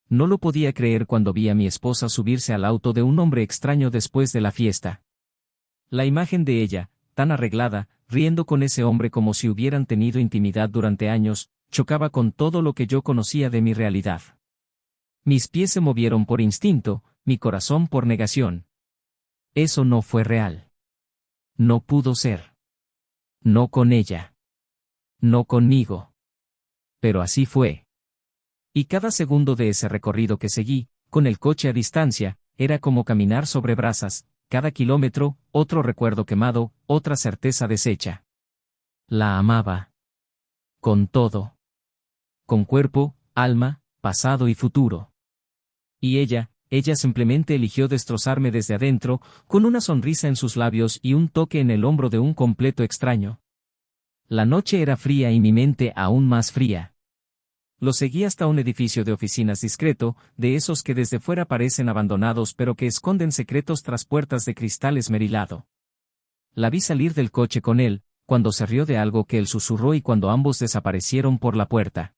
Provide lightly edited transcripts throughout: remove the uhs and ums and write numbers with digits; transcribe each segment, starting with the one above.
No lo podía creer cuando vi a mi esposa subirse al auto de un hombre extraño después de la fiesta. La imagen de ella, tan arreglada, riendo con ese hombre como si hubieran tenido intimidad durante años, chocaba con todo lo que yo conocía de mi realidad. Mis pies se movieron por instinto, mi corazón por negación. Eso no fue real. No pudo ser. No con ella. No conmigo. Pero así fue. Y cada segundo de ese recorrido que seguí, con el coche a distancia, era como caminar sobre brasas, cada kilómetro, otro recuerdo quemado, otra certeza deshecha. La amaba. Con todo. Con cuerpo, alma, pasado y futuro. Y ella simplemente eligió destrozarme desde adentro, con una sonrisa en sus labios y un toque en el hombro de un completo extraño. La noche era fría y mi mente aún más fría. Lo seguí hasta un edificio de oficinas discreto, de esos que desde fuera parecen abandonados pero que esconden secretos tras puertas de cristal esmerilado. La vi salir del coche con él, cuando se rió de algo que él susurró y cuando ambos desaparecieron por la puerta.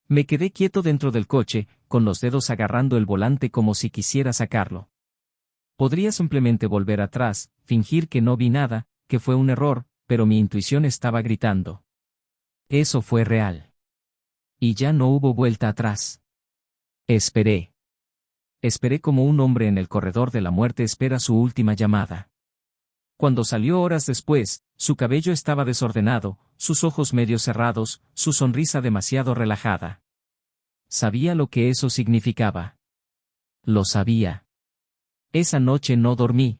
Me quedé quieto dentro del coche, con los dedos agarrando el volante como si quisiera sacarlo. Podría simplemente volver atrás, fingir que no vi nada, que fue un error, pero mi intuición estaba gritando. Eso fue real. Y ya no hubo vuelta atrás. Esperé. Esperé como un hombre en el corredor de la muerte espera su última llamada. Cuando salió horas después, su cabello estaba desordenado, sus ojos medio cerrados, su sonrisa demasiado relajada. Sabía lo que eso significaba. Lo sabía. Esa noche no dormí.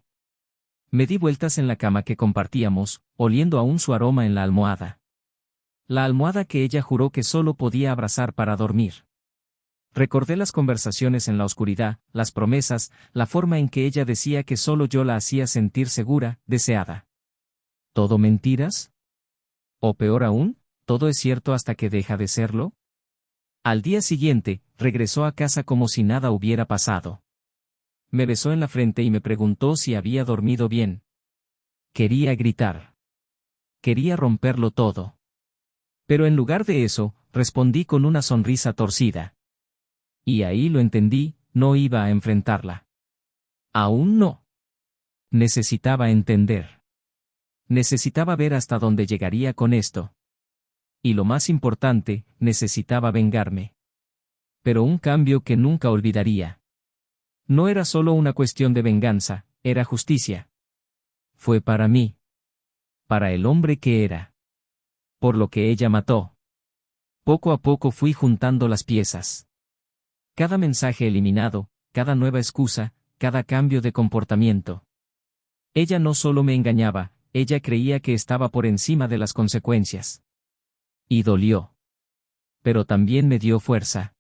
Me di vueltas en la cama que compartíamos, oliendo aún su aroma en la almohada. La almohada que ella juró que solo podía abrazar para dormir. Recordé las conversaciones en la oscuridad, las promesas, la forma en que ella decía que solo yo la hacía sentir segura, deseada. ¿Todo mentiras? O peor aún, ¿todo es cierto hasta que deja de serlo? Al día siguiente, regresó a casa como si nada hubiera pasado. Me besó en la frente y me preguntó si había dormido bien. Quería gritar. Quería romperlo todo. Pero en lugar de eso, respondí con una sonrisa torcida. Y ahí lo entendí, no iba a enfrentarla. Aún no. Necesitaba entender. Necesitaba ver hasta dónde llegaría con esto. Y lo más importante, necesitaba vengarme. Pero un cambio que nunca olvidaría. No era solo una cuestión de venganza, era justicia. Fue para mí. Para el hombre que era. Por lo que ella mató. Poco a poco fui juntando las piezas. Cada mensaje eliminado, cada nueva excusa, cada cambio de comportamiento. Ella no solo me engañaba, ella creía que estaba por encima de las consecuencias. Y dolió. Pero también me dio fuerza.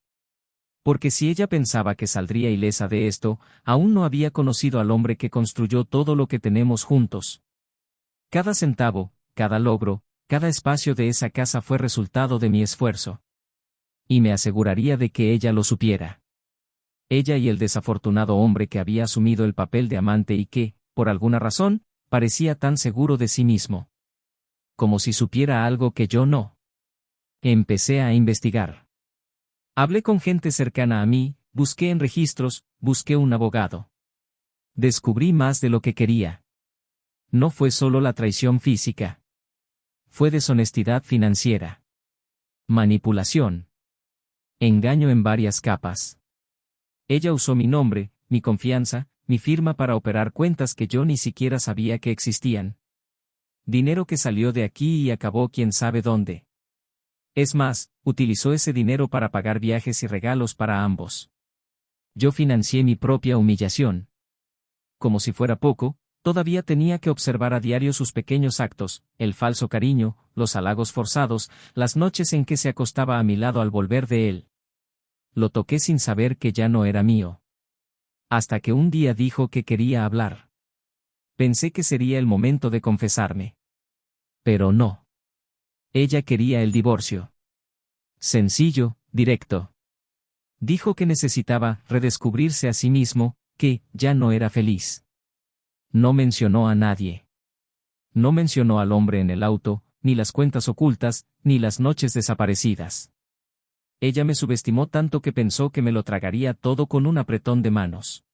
Porque si ella pensaba que saldría ilesa de esto, aún no había conocido al hombre que construyó todo lo que tenemos juntos. Cada centavo, cada logro, cada espacio de esa casa fue resultado de mi esfuerzo. Y me aseguraría de que ella lo supiera. Ella y el desafortunado hombre que había asumido el papel de amante y que, por alguna razón, parecía tan seguro de sí mismo. Como si supiera algo que yo no. Empecé a investigar. Hablé con gente cercana a mí, busqué en registros, busqué un abogado. Descubrí más de lo que quería. No fue solo la traición física. Fue deshonestidad financiera. Manipulación. Engaño en varias capas. Ella usó mi nombre, mi confianza, mi firma para operar cuentas que yo ni siquiera sabía que existían. Dinero que salió de aquí y acabó quién sabe dónde. Es más, utilizó ese dinero para pagar viajes y regalos para ambos. Yo financié mi propia humillación. Como si fuera poco, todavía tenía que observar a diario sus pequeños actos, el falso cariño, los halagos forzados, las noches en que se acostaba a mi lado al volver de él. Lo toqué sin saber que ya no era mío. Hasta que un día dijo que quería hablar. Pensé que sería el momento de confesarme. Pero no. Ella quería el divorcio. Sencillo, directo. Dijo que necesitaba redescubrirse a sí mismo, que ya no era feliz. No mencionó a nadie. No mencionó al hombre en el auto, ni las cuentas ocultas, ni las noches desaparecidas. Ella me subestimó tanto que pensó que me lo tragaría todo con un apretón de manos.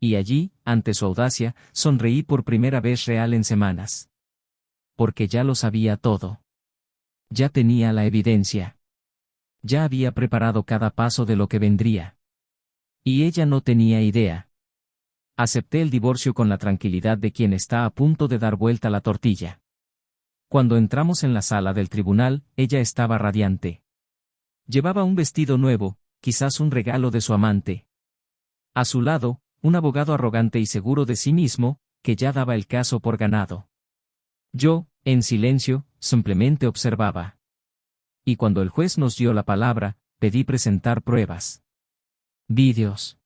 Y allí, ante su audacia, sonreí por primera vez real en semanas. Porque ya lo sabía todo. Ya tenía la evidencia. Ya había preparado cada paso de lo que vendría. Y ella no tenía idea. Acepté el divorcio con la tranquilidad de quien está a punto de dar vuelta la tortilla. Cuando entramos en la sala del tribunal, ella estaba radiante. Llevaba un vestido nuevo, quizás un regalo de su amante. A su lado, un abogado arrogante y seguro de sí mismo, que ya daba el caso por ganado. Yo, en silencio, simplemente observaba. Y cuando el juez nos dio la palabra, pedí presentar pruebas. Vídeos.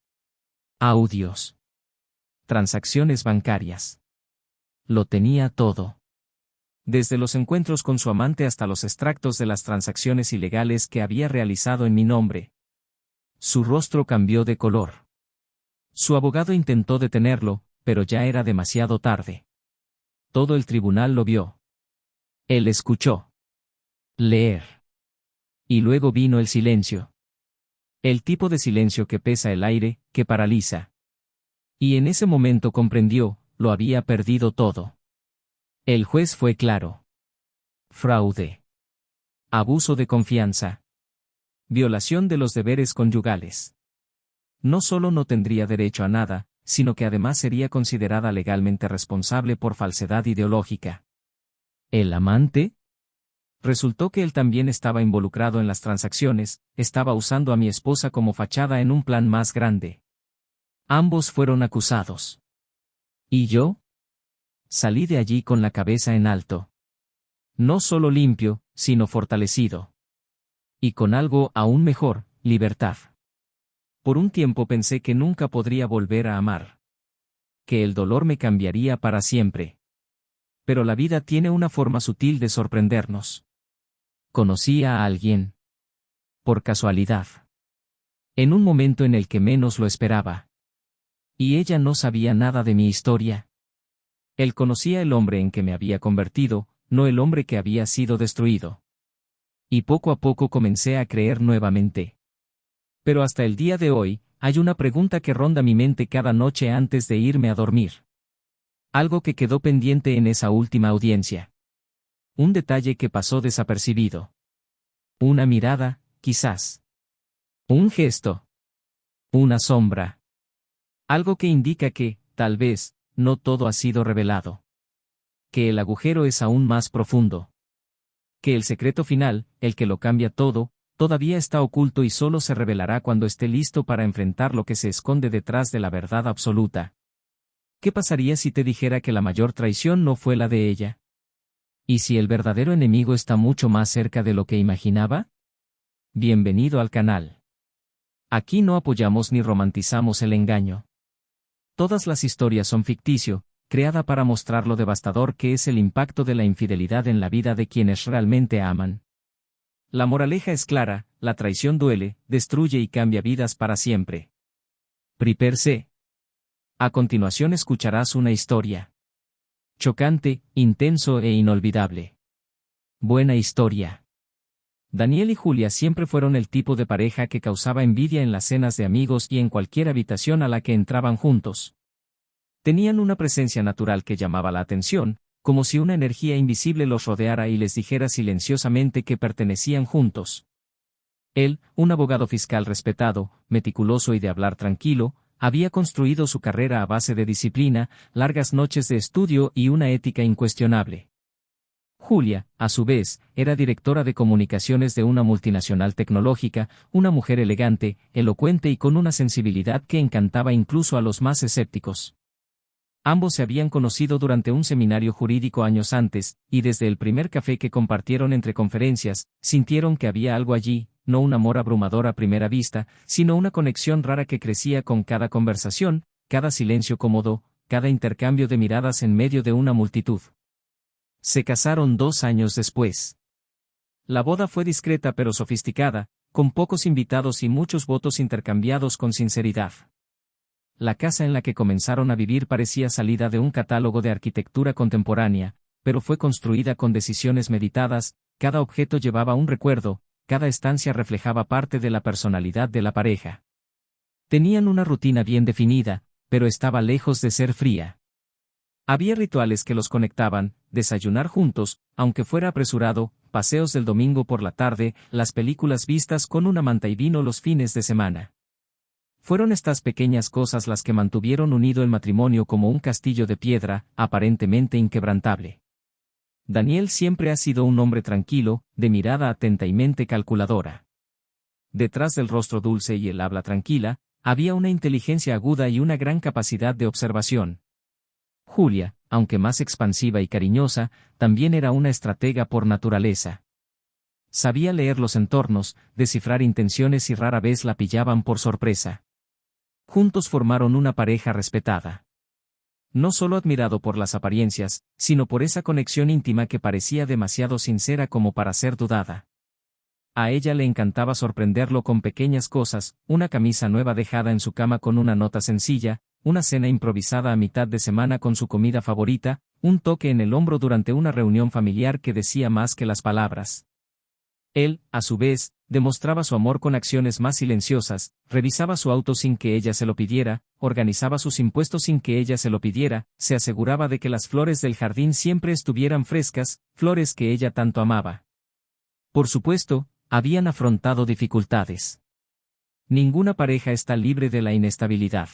Audios. Transacciones bancarias. Lo tenía todo. Desde los encuentros con su amante hasta los extractos de las transacciones ilegales que había realizado en mi nombre. Su rostro cambió de color. Su abogado intentó detenerlo, pero ya era demasiado tarde. Todo el tribunal lo vio. Él escuchó. Leer. Y luego vino el silencio. El tipo de silencio que pesa el aire, que paraliza. Y en ese momento comprendió, lo había perdido todo. El juez fue claro. Fraude. Abuso de confianza. Violación de los deberes conyugales. No solo no tendría derecho a nada, sino que además sería considerada legalmente responsable por falsedad ideológica. ¿El amante? Resultó que él también estaba involucrado en las transacciones, estaba usando a mi esposa como fachada en un plan más grande. Ambos fueron acusados. ¿Y yo? Salí de allí con la cabeza en alto. No solo limpio, sino fortalecido. Y con algo aún mejor, libertad. Por un tiempo pensé que nunca podría volver a amar. Que el dolor me cambiaría para siempre. Pero la vida tiene una forma sutil de sorprendernos. Conocí a alguien. Por casualidad. En un momento en el que menos lo esperaba. Y ella no sabía nada de mi historia. Él conocía el hombre en que me había convertido, no el hombre que había sido destruido. Y poco a poco comencé a creer nuevamente. Pero hasta el día de hoy, hay una pregunta que ronda mi mente cada noche antes de irme a dormir. Algo que quedó pendiente en esa última audiencia. Un detalle que pasó desapercibido. Una mirada, quizás. Un gesto. Una sombra. Algo que indica que, tal vez, no todo ha sido revelado. Que el agujero es aún más profundo. Que el secreto final, el que lo cambia todo, todavía está oculto y solo se revelará cuando esté listo para enfrentar lo que se esconde detrás de la verdad absoluta. ¿Qué pasaría si te dijera que la mayor traición no fue la de ella? ¿Y si el verdadero enemigo está mucho más cerca de lo que imaginaba? Bienvenido al canal. Aquí no apoyamos ni romantizamos el engaño. Todas las historias son ficticio, creada para mostrar lo devastador que es el impacto de la infidelidad en la vida de quienes realmente aman. La moraleja es clara, la traición duele, destruye y cambia vidas para siempre. Per se. A continuación escucharás una historia. Chocante, intenso e inolvidable. Buena historia. Daniel y Julia siempre fueron el tipo de pareja que causaba envidia en las cenas de amigos y en cualquier habitación a la que entraban juntos. Tenían una presencia natural que llamaba la atención, como si una energía invisible los rodeara y les dijera silenciosamente que pertenecían juntos. Él, un abogado fiscal respetado, meticuloso y de hablar tranquilo, había construido su carrera a base de disciplina, largas noches de estudio y una ética incuestionable. Julia, a su vez, era directora de comunicaciones de una multinacional tecnológica, una mujer elegante, elocuente y con una sensibilidad que encantaba incluso a los más escépticos. Ambos se habían conocido durante un seminario jurídico años antes, y desde el primer café que compartieron entre conferencias, sintieron que había algo allí, no un amor abrumador a primera vista, sino una conexión rara que crecía con cada conversación, cada silencio cómodo, cada intercambio de miradas en medio de una multitud. Se casaron 2 años después. La boda fue discreta pero sofisticada, con pocos invitados y muchos votos intercambiados con sinceridad. La casa en la que comenzaron a vivir parecía salida de un catálogo de arquitectura contemporánea, pero fue construida con decisiones meditadas, cada objeto llevaba un recuerdo, cada estancia reflejaba parte de la personalidad de la pareja. Tenían una rutina bien definida, pero estaba lejos de ser fría. Había rituales que los conectaban, desayunar juntos, aunque fuera apresurado, paseos del domingo por la tarde, las películas vistas con una manta y vino los fines de semana. Fueron estas pequeñas cosas las que mantuvieron unido el matrimonio como un castillo de piedra, aparentemente inquebrantable. Daniel siempre ha sido un hombre tranquilo, de mirada atenta y mente calculadora. Detrás del rostro dulce y el habla tranquila, había una inteligencia aguda y una gran capacidad de observación. Julia, aunque más expansiva y cariñosa, también era una estratega por naturaleza. Sabía leer los entornos, descifrar intenciones y rara vez la pillaban por sorpresa. Juntos formaron una pareja respetada. No solo admirado por las apariencias, sino por esa conexión íntima que parecía demasiado sincera como para ser dudada. A ella le encantaba sorprenderlo con pequeñas cosas, una camisa nueva dejada en su cama con una nota sencilla, una cena improvisada a mitad de semana con su comida favorita, un toque en el hombro durante una reunión familiar que decía más que las palabras. Él, a su vez, demostraba su amor con acciones más silenciosas, revisaba su auto sin que ella se lo pidiera, organizaba sus impuestos sin que ella se lo pidiera, se aseguraba de que las flores del jardín siempre estuvieran frescas, flores que ella tanto amaba. Por supuesto, habían afrontado dificultades. Ninguna pareja está libre de la inestabilidad.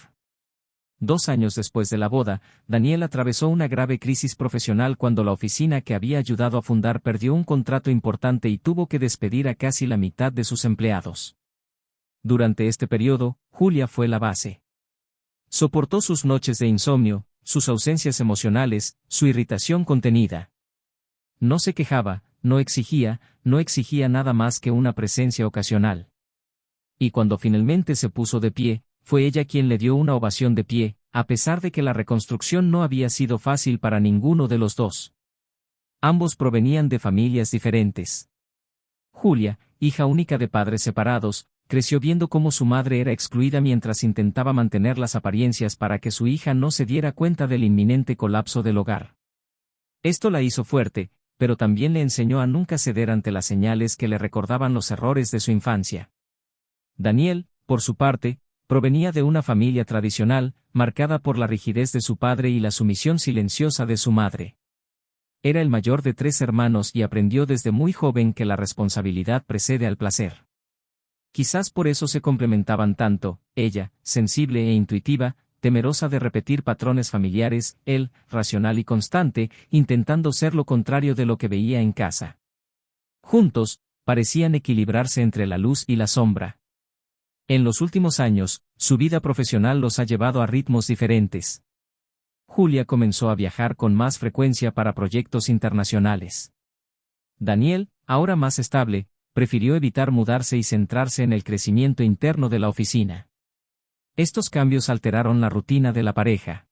2 años después de la boda, Daniel atravesó una grave crisis profesional cuando la oficina que había ayudado a fundar perdió un contrato importante y tuvo que despedir a casi la mitad de sus empleados. Durante este periodo, Julia fue la base. Soportó sus noches de insomnio, sus ausencias emocionales, su irritación contenida. No se quejaba, no exigía nada más que una presencia ocasional. Y cuando finalmente se puso de pie, fue ella quien le dio una ovación de pie, a pesar de que la reconstrucción no había sido fácil para ninguno de los dos. Ambos provenían de familias diferentes. Julia, hija única de padres separados, creció viendo cómo su madre era excluida mientras intentaba mantener las apariencias para que su hija no se diera cuenta del inminente colapso del hogar. Esto la hizo fuerte, pero también le enseñó a nunca ceder ante las señales que le recordaban los errores de su infancia. Daniel, por su parte, provenía de una familia tradicional, marcada por la rigidez de su padre y la sumisión silenciosa de su madre. Era el mayor de 3 hermanos y aprendió desde muy joven que la responsabilidad precede al placer. Quizás por eso se complementaban tanto, ella, sensible e intuitiva, temerosa de repetir patrones familiares, él, racional y constante, intentando ser lo contrario de lo que veía en casa. Juntos, parecían equilibrarse entre la luz y la sombra. En los últimos años, su vida profesional los ha llevado a ritmos diferentes. Julia comenzó a viajar con más frecuencia para proyectos internacionales. Daniel, ahora más estable, prefirió evitar mudarse y centrarse en el crecimiento interno de la oficina. Estos cambios alteraron la rutina de la pareja.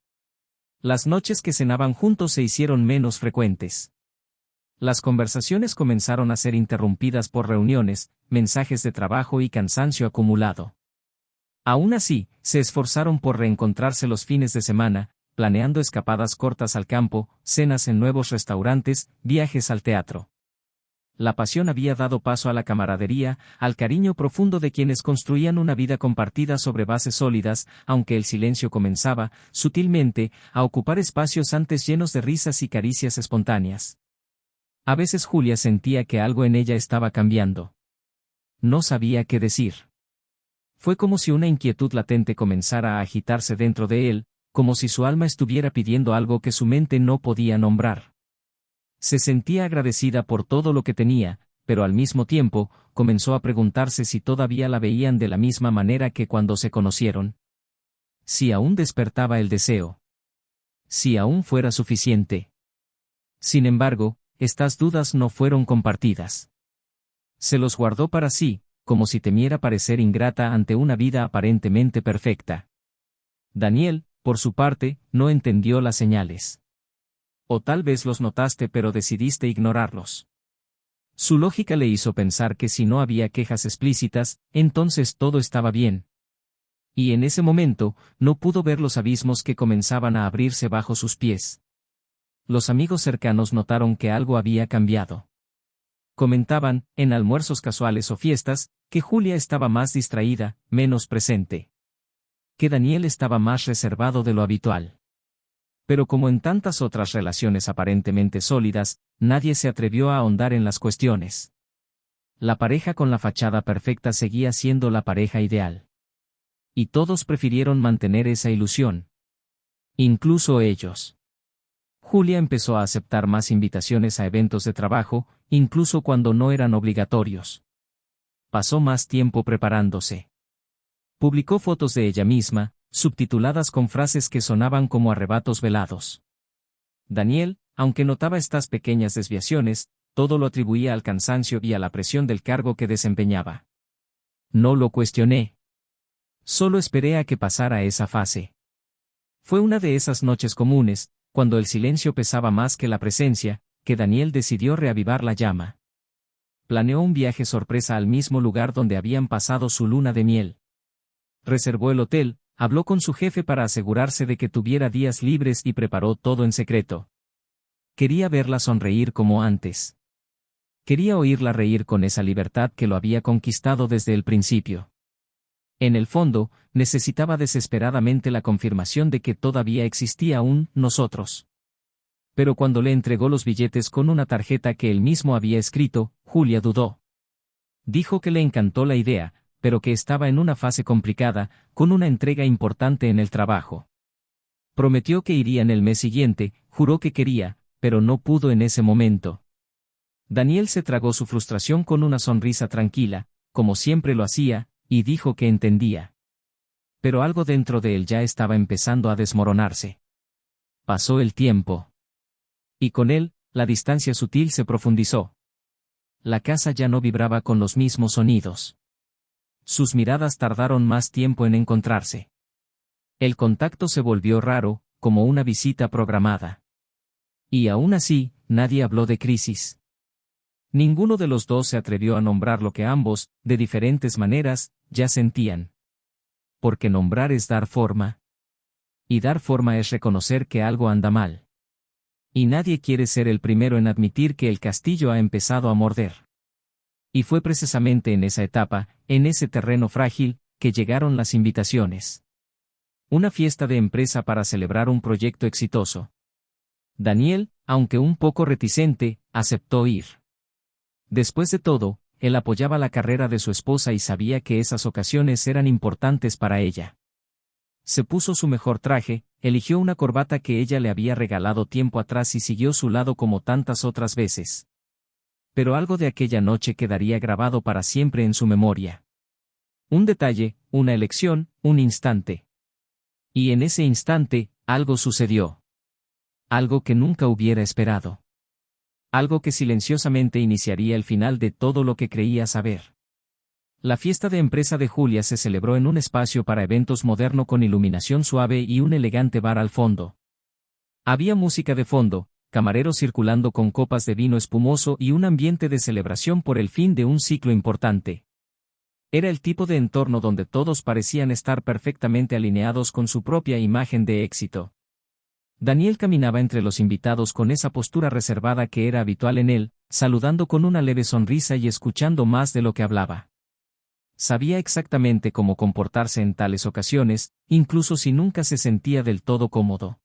Las noches que cenaban juntos se hicieron menos frecuentes. Las conversaciones comenzaron a ser interrumpidas por reuniones, mensajes de trabajo y cansancio acumulado. Aún así, se esforzaron por reencontrarse los fines de semana, planeando escapadas cortas al campo, cenas en nuevos restaurantes, viajes al teatro. La pasión había dado paso a la camaradería, al cariño profundo de quienes construían una vida compartida sobre bases sólidas, aunque el silencio comenzaba, sutilmente, a ocupar espacios antes llenos de risas y caricias espontáneas. A veces Julia sentía que algo en ella estaba cambiando. No sabía qué decir. Fue como si una inquietud latente comenzara a agitarse dentro de él, como si su alma estuviera pidiendo algo que su mente no podía nombrar. Se sentía agradecida por todo lo que tenía, pero al mismo tiempo, comenzó a preguntarse si todavía la veían de la misma manera que cuando se conocieron. Si aún despertaba el deseo. Si aún fuera suficiente. Sin embargo, estas dudas no fueron compartidas. Se los guardó para sí, como si temiera parecer ingrata ante una vida aparentemente perfecta. Daniel, por su parte, no entendió las señales. O tal vez los notaste pero decidiste ignorarlos. Su lógica le hizo pensar que si no había quejas explícitas, entonces todo estaba bien. Y en ese momento, no pudo ver los abismos que comenzaban a abrirse bajo sus pies. Los amigos cercanos notaron que algo había cambiado. Comentaban, en almuerzos casuales o fiestas, que Julia estaba más distraída, menos presente. Que Daniel estaba más reservado de lo habitual. Pero como en tantas otras relaciones aparentemente sólidas, nadie se atrevió a ahondar en las cuestiones. La pareja con la fachada perfecta seguía siendo la pareja ideal. Y todos prefirieron mantener esa ilusión. Incluso ellos. Julia empezó a aceptar más invitaciones a eventos de trabajo, incluso cuando no eran obligatorios. Pasó más tiempo preparándose. Publicó fotos de ella misma, subtituladas con frases que sonaban como arrebatos velados. Daniel, aunque notaba estas pequeñas desviaciones, todo lo atribuía al cansancio y a la presión del cargo que desempeñaba. No lo cuestioné. Solo esperé a que pasara esa fase. Fue una de esas noches comunes, cuando el silencio pesaba más que la presencia, que Daniel decidió reavivar la llama. Planeó un viaje sorpresa al mismo lugar donde habían pasado su luna de miel. Reservó el hotel, habló con su jefe para asegurarse de que tuviera días libres y preparó todo en secreto. Quería verla sonreír como antes. Quería oírla reír con esa libertad que lo había conquistado desde el principio. En el fondo, necesitaba desesperadamente la confirmación de que todavía existía un nosotros. Pero cuando le entregó los billetes con una tarjeta que él mismo había escrito, Julia dudó. Dijo que le encantó la idea, pero que estaba en una fase complicada, con una entrega importante en el trabajo. Prometió que irían el mes siguiente, juró que quería, pero no pudo en ese momento. Daniel se tragó su frustración con una sonrisa tranquila, como siempre lo hacía, y dijo que entendía. Pero algo dentro de él ya estaba empezando a desmoronarse. Pasó el tiempo. Y con él, la distancia sutil se profundizó. La casa ya no vibraba con los mismos sonidos. Sus miradas tardaron más tiempo en encontrarse. El contacto se volvió raro, como una visita programada. Y aún así, nadie habló de crisis. Ninguno de los dos se atrevió a nombrar lo que ambos, de diferentes maneras, ya sentían. Porque nombrar es dar forma. Y dar forma es reconocer que algo anda mal. Y nadie quiere ser el primero en admitir que el castillo ha empezado a morder. Y fue precisamente en esa etapa, en ese terreno frágil, que llegaron las invitaciones. Una fiesta de empresa para celebrar un proyecto exitoso. Daniel, aunque un poco reticente, aceptó ir. Después de todo, él apoyaba la carrera de su esposa y sabía que esas ocasiones eran importantes para ella. Se puso su mejor traje, eligió una corbata que ella le había regalado tiempo atrás y siguió su lado como tantas otras veces. Pero algo de aquella noche quedaría grabado para siempre en su memoria. Un detalle, una elección, un instante. Y en ese instante, algo sucedió. Algo que nunca hubiera esperado. Algo que silenciosamente iniciaría el final de todo lo que creía saber. La fiesta de empresa de Julia se celebró en un espacio para eventos moderno con iluminación suave y un elegante bar al fondo. Había música de fondo, camareros circulando con copas de vino espumoso y un ambiente de celebración por el fin de un ciclo importante. Era el tipo de entorno donde todos parecían estar perfectamente alineados con su propia imagen de éxito. Daniel caminaba entre los invitados con esa postura reservada que era habitual en él, saludando con una leve sonrisa y escuchando más de lo que hablaba. Sabía exactamente cómo comportarse en tales ocasiones, incluso si nunca se sentía del todo cómodo.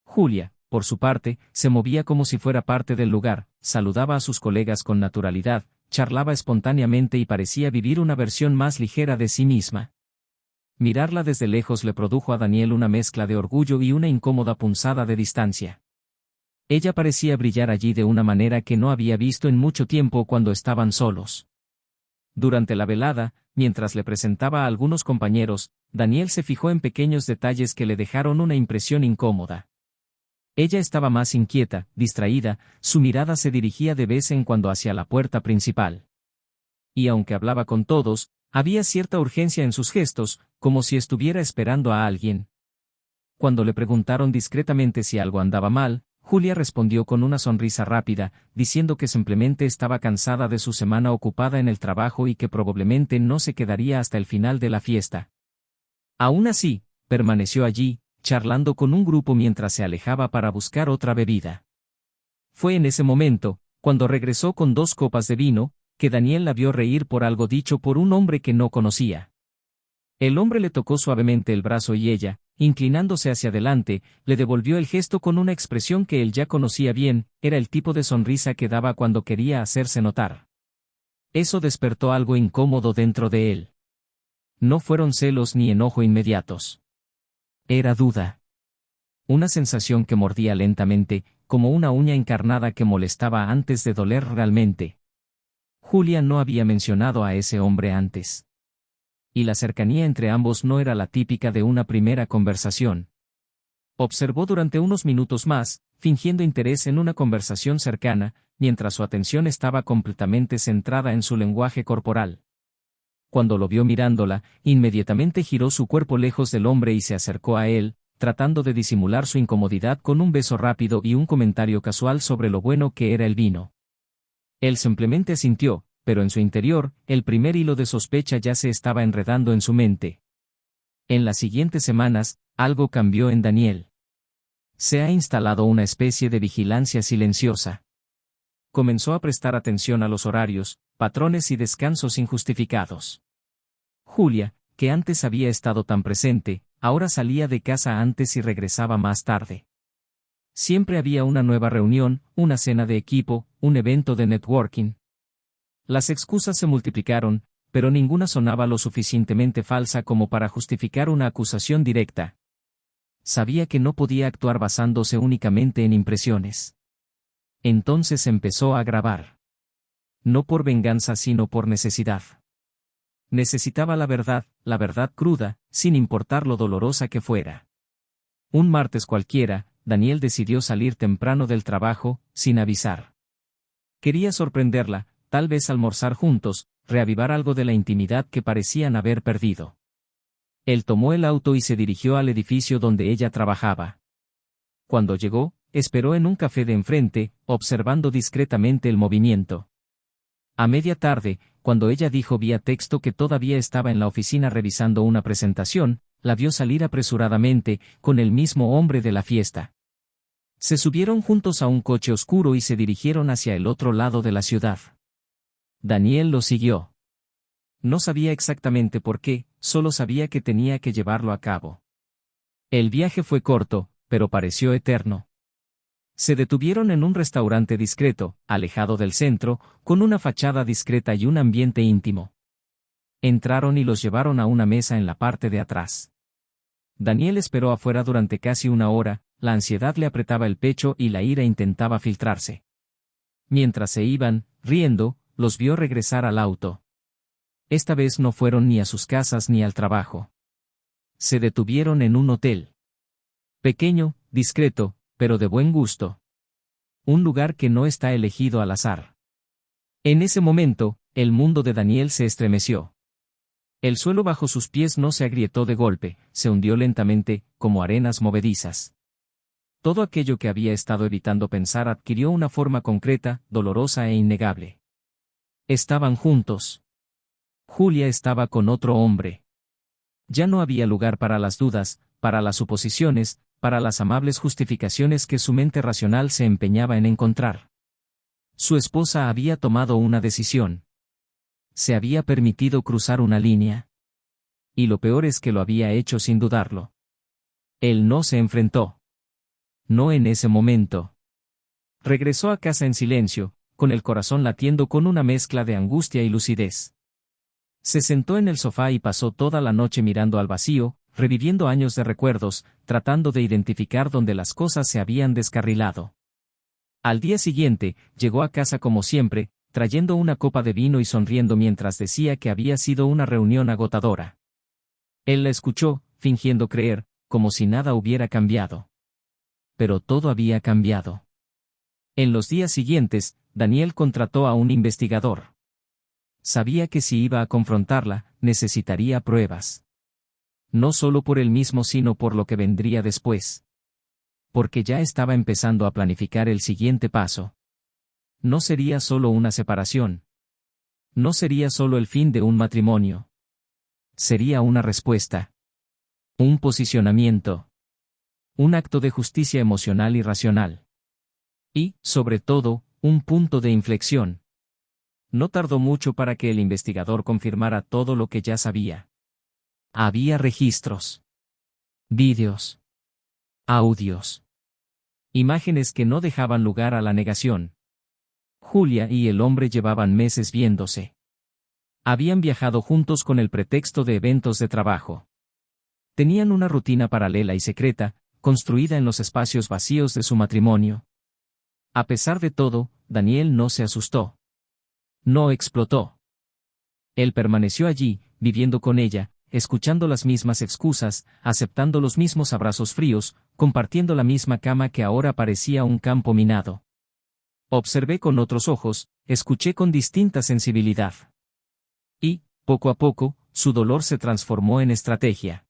Julia, por su parte, se movía como si fuera parte del lugar, saludaba a sus colegas con naturalidad, charlaba espontáneamente y parecía vivir una versión más ligera de sí misma. Mirarla desde lejos le produjo a Daniel una mezcla de orgullo y una incómoda punzada de distancia. Ella parecía brillar allí de una manera que no había visto en mucho tiempo cuando estaban solos. Durante la velada, mientras le presentaba a algunos compañeros, Daniel se fijó en pequeños detalles que le dejaron una impresión incómoda. Ella estaba más inquieta, distraída, su mirada se dirigía de vez en cuando hacia la puerta principal. Y aunque hablaba con todos, había cierta urgencia en sus gestos, como si estuviera esperando a alguien. Cuando le preguntaron discretamente si algo andaba mal, Julia respondió con una sonrisa rápida, diciendo que simplemente estaba cansada de su semana ocupada en el trabajo y que probablemente no se quedaría hasta el final de la fiesta. Aún así, permaneció allí, charlando con un grupo mientras se alejaba para buscar otra bebida. Fue en ese momento, Cuando regresó con 2 copas de vino, que Daniel la vio reír por algo dicho por un hombre que no conocía. El hombre le tocó suavemente el brazo y ella, inclinándose hacia adelante, le devolvió el gesto con una expresión que él ya conocía bien, era el tipo de sonrisa que daba cuando quería hacerse notar. Eso despertó algo incómodo dentro de él. No fueron celos ni enojo inmediatos. Era duda. Una sensación que mordía lentamente, como una uña encarnada que molestaba antes de doler realmente. Julia no había mencionado a ese hombre antes. Y la cercanía entre ambos no era la típica de una primera conversación. Observó durante unos minutos más, fingiendo interés en una conversación cercana, mientras su atención estaba completamente centrada en su lenguaje corporal. Cuando lo vio mirándola, inmediatamente giró su cuerpo lejos del hombre y se acercó a él, tratando de disimular su incomodidad con un beso rápido y un comentario casual sobre lo bueno que era el vino. Él simplemente asintió, pero en su interior, el primer hilo de sospecha ya se estaba enredando en su mente. En las siguientes semanas, algo cambió en Daniel. Se ha instalado una especie de vigilancia silenciosa. Comenzó a prestar atención a los horarios, patrones y descansos injustificados. Julia, que antes había estado tan presente, ahora salía de casa antes y regresaba más tarde. Siempre había una nueva reunión, una cena de equipo, un evento de networking. Las excusas se multiplicaron, pero ninguna sonaba lo suficientemente falsa como para justificar una acusación directa. Sabía que no podía actuar basándose únicamente en impresiones. Entonces empezó a grabar. No por venganza sino por necesidad. Necesitaba la verdad cruda, sin importar lo dolorosa que fuera. Un martes cualquiera, Daniel decidió salir temprano del trabajo, sin avisar. Quería sorprenderla, tal vez almorzar juntos, reavivar algo de la intimidad que parecían haber perdido. Él tomó el auto y se dirigió al edificio donde ella trabajaba. Cuando llegó, esperó en un café de enfrente, observando discretamente el movimiento. A media tarde, cuando ella dijo vía texto que todavía estaba en la oficina revisando una presentación, la vio salir apresuradamente, con el mismo hombre de la fiesta. Se subieron juntos a un coche oscuro y se dirigieron hacia el otro lado de la ciudad. Daniel lo siguió. No sabía exactamente por qué, solo sabía que tenía que llevarlo a cabo. El viaje fue corto, pero pareció eterno. Se detuvieron en un restaurante discreto, alejado del centro, con una fachada discreta y un ambiente íntimo. Entraron y los llevaron a una mesa en la parte de atrás. Daniel esperó afuera durante casi una hora, la ansiedad le apretaba el pecho y la ira intentaba filtrarse. Mientras se iban, riendo, los vio regresar al auto. Esta vez no fueron ni a sus casas ni al trabajo. Se detuvieron en un hotel. Pequeño, discreto, pero de buen gusto. Un lugar que no está elegido al azar. En ese momento, el mundo de Daniel se estremeció. El suelo bajo sus pies no se agrietó de golpe, se hundió lentamente, como arenas movedizas. Todo aquello que había estado evitando pensar adquirió una forma concreta, dolorosa e innegable. Estaban juntos. Julia estaba con otro hombre. Ya no había lugar para las dudas, para las suposiciones, para las amables justificaciones que su mente racional se empeñaba en encontrar. Su esposa había tomado una decisión. Se había permitido cruzar una línea. Y lo peor es que lo había hecho sin dudarlo. Él no se enfrentó. No en ese momento. Regresó a casa en silencio, con el corazón latiendo con una mezcla de angustia y lucidez. Se sentó en el sofá y pasó toda la noche mirando al vacío, reviviendo años de recuerdos, tratando de identificar dónde las cosas se habían descarrilado. Al día siguiente, llegó a casa como siempre, trayendo una copa de vino y sonriendo mientras decía que había sido una reunión agotadora. Él la escuchó, fingiendo creer, como si nada hubiera cambiado. Pero todo había cambiado. En los días siguientes, Daniel contrató a un investigador. Sabía que si iba a confrontarla, necesitaría pruebas. No solo por él mismo sino por lo que vendría después. Porque ya estaba empezando a planificar el siguiente paso. No sería solo una separación. No sería solo el fin de un matrimonio. Sería una respuesta. Un posicionamiento. Un acto de justicia emocional y racional. Y, sobre todo, Un punto de inflexión. No tardó mucho para que el investigador confirmara todo lo que ya sabía. Había registros, vídeos, audios, imágenes que no dejaban lugar a la negación. Julia y el hombre llevaban meses viéndose. Habían viajado juntos con el pretexto de eventos de trabajo. Tenían una rutina paralela y secreta, construida en los espacios vacíos de su matrimonio. A pesar de todo, Daniel no se asustó. No explotó. Él permaneció allí, viviendo con ella, escuchando las mismas excusas, aceptando los mismos abrazos fríos, compartiendo la misma cama que ahora parecía un campo minado. Observé con otros ojos, escuché con distinta sensibilidad. Y, poco a poco, su dolor se transformó en estrategia.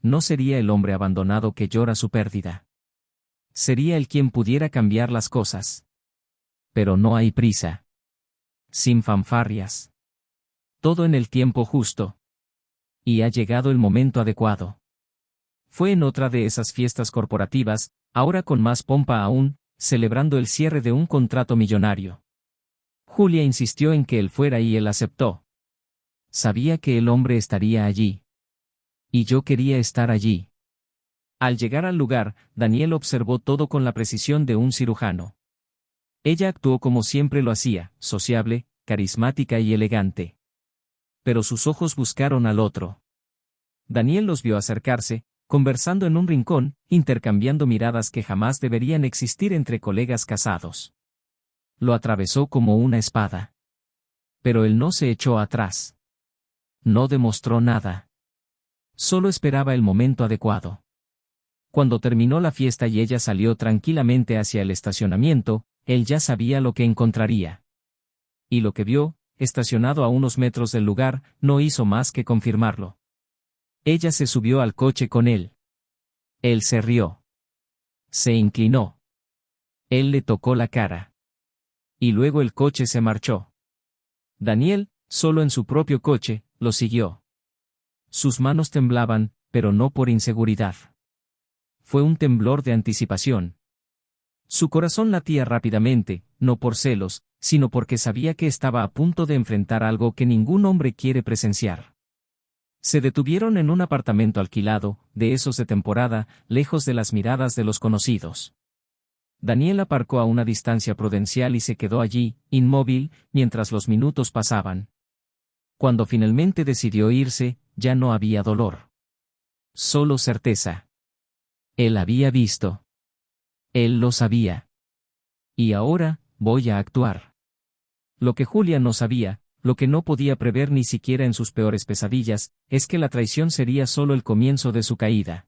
No sería el hombre abandonado que llora su pérdida. Sería el quien pudiera cambiar las cosas. Pero no hay prisa. Sin fanfarrias. Todo en el tiempo justo. Y ha llegado el momento adecuado. Fue en otra de esas fiestas corporativas, ahora con más pompa aún, celebrando el cierre de un contrato millonario. Julia insistió en que él fuera y él aceptó. Sabía que el hombre estaría allí. Y yo quería estar allí. Al llegar al lugar, Daniel observó todo con la precisión de un cirujano. Ella actuó como siempre lo hacía, sociable, carismática y elegante. Pero sus ojos buscaron al otro. Daniel los vio acercarse, conversando en un rincón, intercambiando miradas que jamás deberían existir entre colegas casados. Lo atravesó como una espada. Pero él no se echó atrás. No demostró nada. Solo esperaba el momento adecuado. Cuando terminó la fiesta y ella salió tranquilamente hacia el estacionamiento, él ya sabía lo que encontraría. Y lo que vio, estacionado a unos metros del lugar, no hizo más que confirmarlo. Ella se subió al coche con él. Él se rió. Se inclinó. Él le tocó la cara. Y luego el coche se marchó. Daniel, solo en su propio coche, lo siguió. Sus manos temblaban, pero no por inseguridad. Fue un temblor de anticipación. Su corazón latía rápidamente, no por celos, sino porque sabía que estaba a punto de enfrentar algo que ningún hombre quiere presenciar. Se detuvieron en un apartamento alquilado, de esos de temporada, lejos de las miradas de los conocidos. Daniel aparcó a una distancia prudencial y se quedó allí, inmóvil, mientras los minutos pasaban. Cuando finalmente decidió irse, ya no había dolor. Solo certeza. Él había visto. Él lo sabía. Y ahora, voy a actuar. Lo que Julia no sabía, lo que no podía prever ni siquiera en sus peores pesadillas, es que la traición sería solo el comienzo de su caída.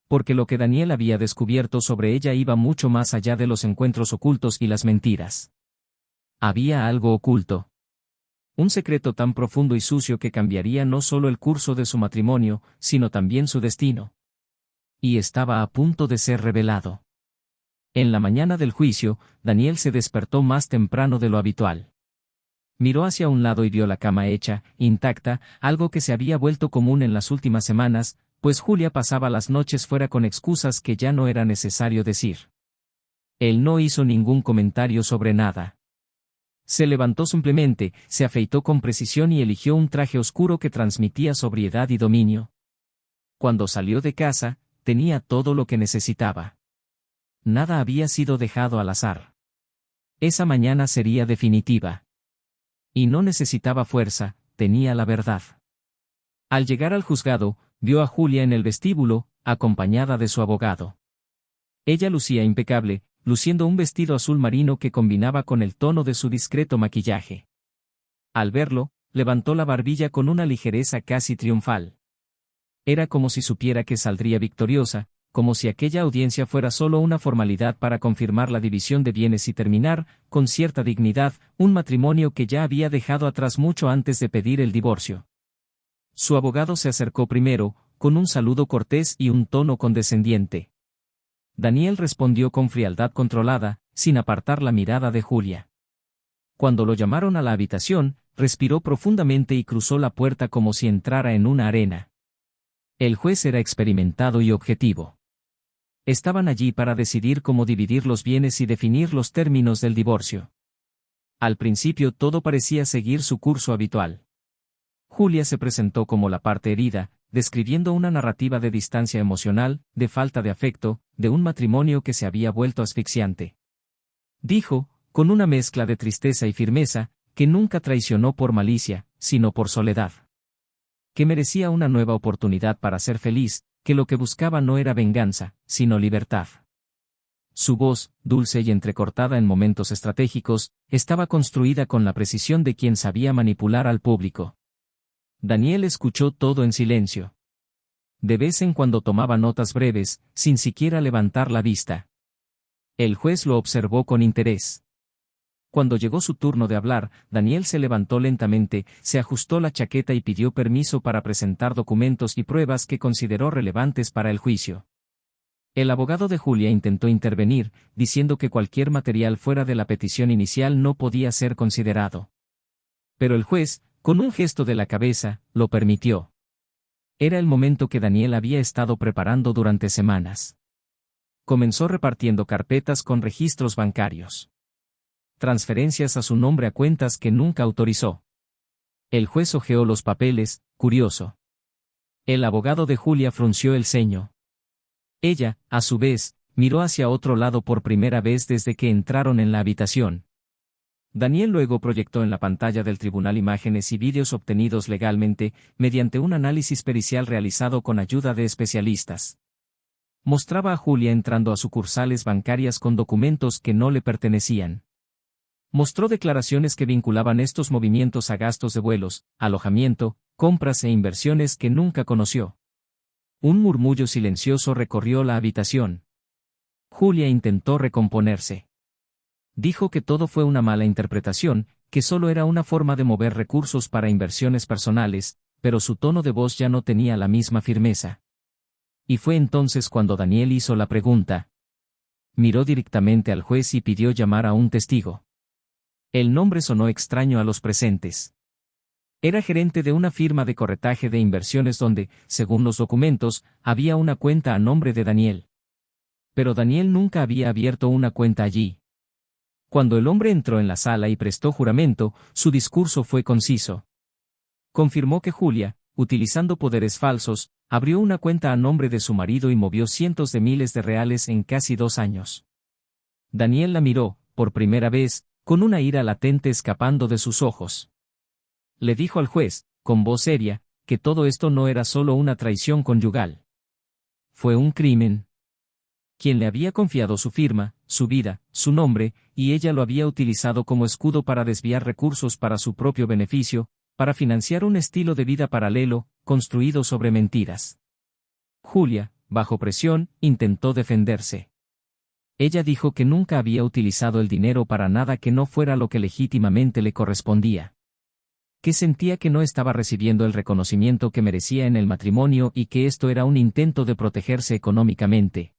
Porque lo que Daniel había descubierto sobre ella iba mucho más allá de los encuentros ocultos y las mentiras. Había algo oculto. Un secreto tan profundo y sucio que cambiaría no solo el curso de su matrimonio, sino también su destino. Y estaba a punto de ser revelado. En la mañana del juicio, Daniel se despertó más temprano de lo habitual. Miró hacia un lado y vio la cama hecha, intacta, algo que se había vuelto común en las últimas semanas, pues Julia pasaba las noches fuera con excusas que ya no era necesario decir. Él no hizo ningún comentario sobre nada. Se levantó simplemente, se afeitó con precisión y eligió un traje oscuro que transmitía sobriedad y dominio. Cuando salió de casa, tenía todo lo que necesitaba. Nada había sido dejado al azar. Esa mañana sería definitiva. Y no necesitaba fuerza, tenía la verdad. Al llegar al juzgado, vio a Julia en el vestíbulo, acompañada de su abogado. Ella lucía impecable, luciendo un vestido azul marino que combinaba con el tono de su discreto maquillaje. Al verlo, levantó la barbilla con una ligereza casi triunfal. Era como si supiera que saldría victoriosa, como si aquella audiencia fuera solo una formalidad para confirmar la división de bienes y terminar, con cierta dignidad, un matrimonio que ya había dejado atrás mucho antes de pedir el divorcio. Su abogado se acercó primero, con un saludo cortés y un tono condescendiente. Daniel respondió con frialdad controlada, sin apartar la mirada de Julia. Cuando lo llamaron a la habitación, respiró profundamente y cruzó la puerta como si entrara en una arena. El juez era experimentado y objetivo. Estaban allí para decidir cómo dividir los bienes y definir los términos del divorcio. Al principio todo parecía seguir su curso habitual. Julia se presentó como la parte herida, describiendo una narrativa de distancia emocional, de falta de afecto, de un matrimonio que se había vuelto asfixiante. Dijo, con una mezcla de tristeza y firmeza, que nunca traicionó por malicia, sino por soledad. Que merecía una nueva oportunidad para ser feliz, que lo que buscaba no era venganza, sino libertad. Su voz, dulce y entrecortada en momentos estratégicos, estaba construida con la precisión de quien sabía manipular al público. Daniel escuchó todo en silencio. De vez en cuando tomaba notas breves, sin siquiera levantar la vista. El juez lo observó con interés. Cuando llegó su turno de hablar, Daniel se levantó lentamente, se ajustó la chaqueta y pidió permiso para presentar documentos y pruebas que consideró relevantes para el juicio. El abogado de Julia intentó intervenir, diciendo que cualquier material fuera de la petición inicial no podía ser considerado. Pero el juez, con un gesto de la cabeza, lo permitió. Era el momento que Daniel había estado preparando durante semanas. Comenzó repartiendo carpetas con registros bancarios. Transferencias a su nombre a cuentas que nunca autorizó. El juez hojeó los papeles, curioso. El abogado de Julia frunció el ceño. Ella, a su vez, miró hacia otro lado por primera vez desde que entraron en la habitación. Daniel luego proyectó en la pantalla del tribunal imágenes y vídeos obtenidos legalmente, mediante un análisis pericial realizado con ayuda de especialistas. Mostraba a Julia entrando a sucursales bancarias con documentos que no le pertenecían. Mostró declaraciones que vinculaban estos movimientos a gastos de vuelos, alojamiento, compras e inversiones que nunca conoció. Un murmullo silencioso recorrió la habitación. Julia intentó recomponerse. Dijo que todo fue una mala interpretación, que solo era una forma de mover recursos para inversiones personales, pero su tono de voz ya no tenía la misma firmeza. Y fue entonces cuando Daniel hizo la pregunta. Miró directamente al juez y pidió llamar a un testigo. El nombre sonó extraño a los presentes. Era gerente de una firma de corretaje de inversiones donde, según los documentos, había una cuenta a nombre de Daniel. Pero Daniel nunca había abierto una cuenta allí. Cuando el hombre entró en la sala y prestó juramento, su discurso fue conciso. Confirmó que Julia, utilizando poderes falsos, abrió una cuenta a nombre de su marido y movió cientos de miles de reales en casi 2 años. Daniel la miró, por primera vez, con una ira latente escapando de sus ojos. Le dijo al juez, con voz seria, que todo esto no era solo una traición conyugal. Fue un crimen. Quien le había confiado su firma, su vida, su nombre, y ella lo había utilizado como escudo para desviar recursos para su propio beneficio, para financiar un estilo de vida paralelo, construido sobre mentiras. Julia, bajo presión, intentó defenderse. Ella dijo que nunca había utilizado el dinero para nada que no fuera lo que legítimamente le correspondía. Que sentía que no estaba recibiendo el reconocimiento que merecía en el matrimonio y que esto era un intento de protegerse económicamente.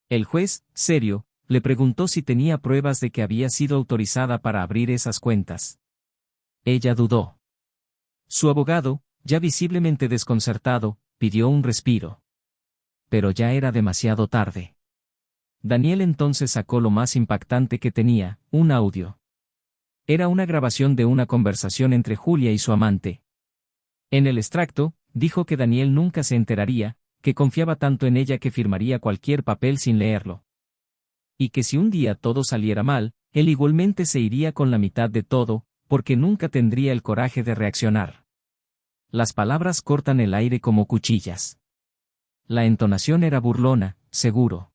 El juez, serio, le preguntó si tenía pruebas de que había sido autorizada para abrir esas cuentas. Ella dudó. Su abogado, ya visiblemente desconcertado, pidió un respiro. Pero ya era demasiado tarde. Daniel entonces sacó lo más impactante que tenía, un audio. Era una grabación de una conversación entre Julia y su amante. En el extracto, dijo que Daniel nunca se enteraría, que confiaba tanto en ella que firmaría cualquier papel sin leerlo. Y que si un día todo saliera mal, él igualmente se iría con la mitad de todo, porque nunca tendría el coraje de reaccionar. Las palabras cortan el aire como cuchillas. La entonación era burlona, seguro.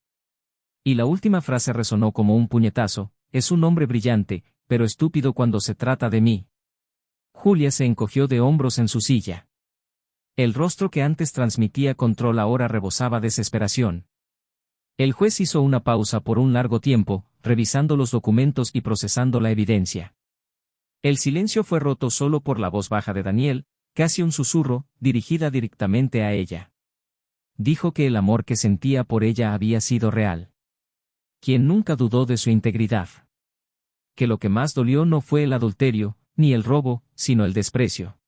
Y la última frase resonó como un puñetazo: es un hombre brillante, pero estúpido cuando se trata de mí. Julia se encogió de hombros en su silla. El rostro que antes transmitía control ahora rebosaba desesperación. El juez hizo una pausa por un largo tiempo, revisando los documentos y procesando la evidencia. El silencio fue roto solo por la voz baja de Daniel, casi un susurro, dirigida directamente a ella. Dijo que el amor que sentía por ella había sido real. Quien nunca dudó de su integridad. Que lo que más dolió no fue el adulterio, ni el robo, sino el desprecio.